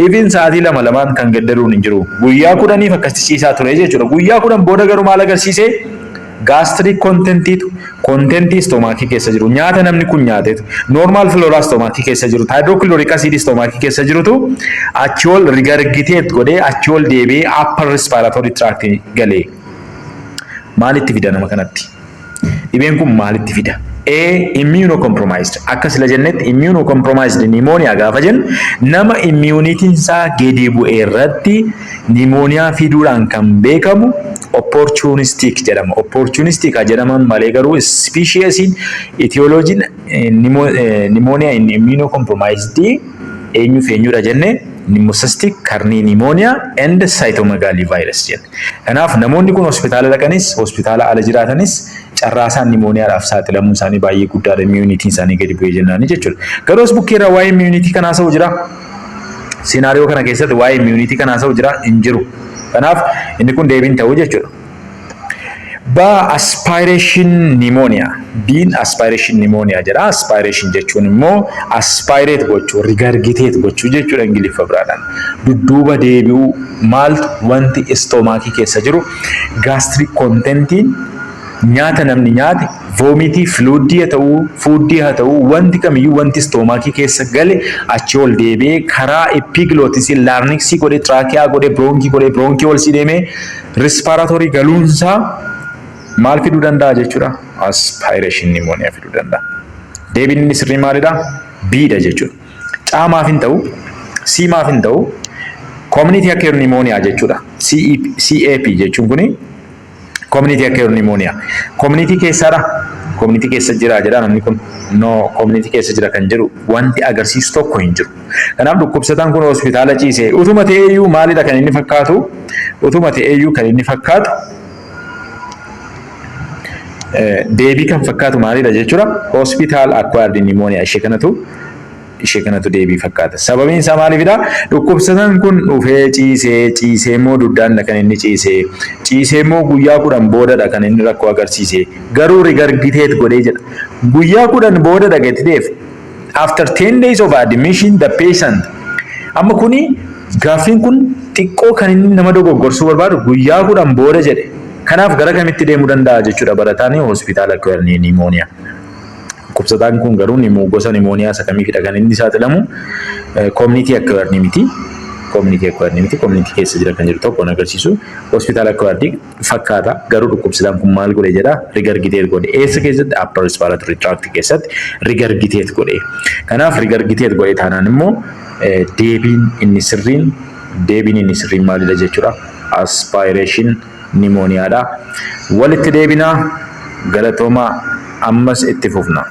Even sa'aatii lamaan kan gaddaruun hin jiru. Guyyaa 10 akkasitti ciisaa ture jechuudha. Guyyaa 10 booda garuu maal agarsiise? Gastric contentii stomaakii keessa jiru. Nyaata namni kun nyaatetu normal flora stomaakii keessa jiru. Hydrochloric acid stomaakii keessa jirutu achi ol regurgitate godhee achi ol deebi'ee upper respiratory tract galee. Maalitti fida nama kanatti? Dhibeen kun maalitti fida? Immunocompromised. Akka sila jennetti immunocompromised pneumonia gaafa jennu nama immunitiin isaa gadi bu'ee irratti pneumonia fiduudhaan kan beekamu opportunistic jedhama. Opportunistic jedhaman malee garuu species etiologiin pneumonia in immunocompromised eenyudha jenne pneumocystic carni pneumonia and cytomegalovirus virus jenna. Kanaaf namoonni kun hospitaala dhaqanis hospitaala ala jiraatanis carraasaan pneumoniaadhaaf saaxilamuu isaanii baay'ee guddaadha. Immunity isaanii gadi bu'ee jennaani jechuudha. Garuu bukkeerra waa'ee immunity kanaa sa'u jira. Scenario kana keessatti waa'ee immunity kanaa sa'u jira hin jiru. Kanaaf inni kun deebiin ta'uu jechuudha. Aspiration pneumonia. Aspiration pneumonia jedha. Aspiration jechuun immoo aspirate gochuu, regurgitate gochuu jechuudha Ingiliffa biraadhaan. Dudduuba deebi'uu maaltu wanti stomaakii keessa jiru gastric contentiin nyaata namni nyaate vomitii fluidii haa ta'uu foodii haa ta'uu wanti kamiyyuu wanti stomaakii keessa gale achi ol deebi'ee karaa epiglottisii larynxii godhee trachea godhee bronchii ol si deemee respiratory galuunsaa maal fiduu danda'a jechuudha? Aspiration pneumonia fiduu danda'a. Deebiin inni sirrii maalidha? Bidha jechuudha. Caamaaf hin ta'u, siimaaf hin ta'u, community acute pneumonia jechuudha. CAP jechuun kuni community acute pneumonia. Community keessaadha. Community keessa jira jedha namni kun. No, community keessa jira kan jiru wanti agarsiisu tokko hin jiru. Kanaaf dhukkubsataan kun hospitaala ciisee utuma ta'eeyyuu maalidha kan inni fakkaatu? Utuma ta'eeyyuu kan inni fakkaatu deebii kan fakkaatu maalidha jechuudha? Hospital acquired pneumonia ishee kanatu deebii fakkaata. Sababiin isaa maalifidha? Dhukkubsataan kun dhufee ciisee immoo duddaanidha kan inni ciisee immoo guyyaa 10 boodadha kan inni rakkoo agarsiise. Garuu regurgitate godhee jedha. Guyyaa 10 boodadha gatideef after 10 days of admission the patient amma kuni gaaffiin kun xiqqoo kan inni nama dogoggorsuu barbaadu guyyaa 10 booda jedhe. Kanaaf gara kamitti deemuu danda'a jechuudha barataan hospitaala acquired pneumonia. Dhukkubsataan kun garuu gosa pneumonia isa kamiifidha kan inni saaxilamu? Community acquired miti. Community keessa jira kan jiru tokko agarsiisu. Hospitaala acquired fakkaata garuu dhukkubsataan kun maal godhe jedha? Regurgitate godhe. Eessa keessatti? Upper respiratory tract keessatti regurgitate godhe. Kanaaf regurgitate godhe taanaan immoo deebiin inni sirriin maalidha jechuudha? Aspiration pneumonia dha. Walitti deebinaa galatoomaa ammas itti fufna.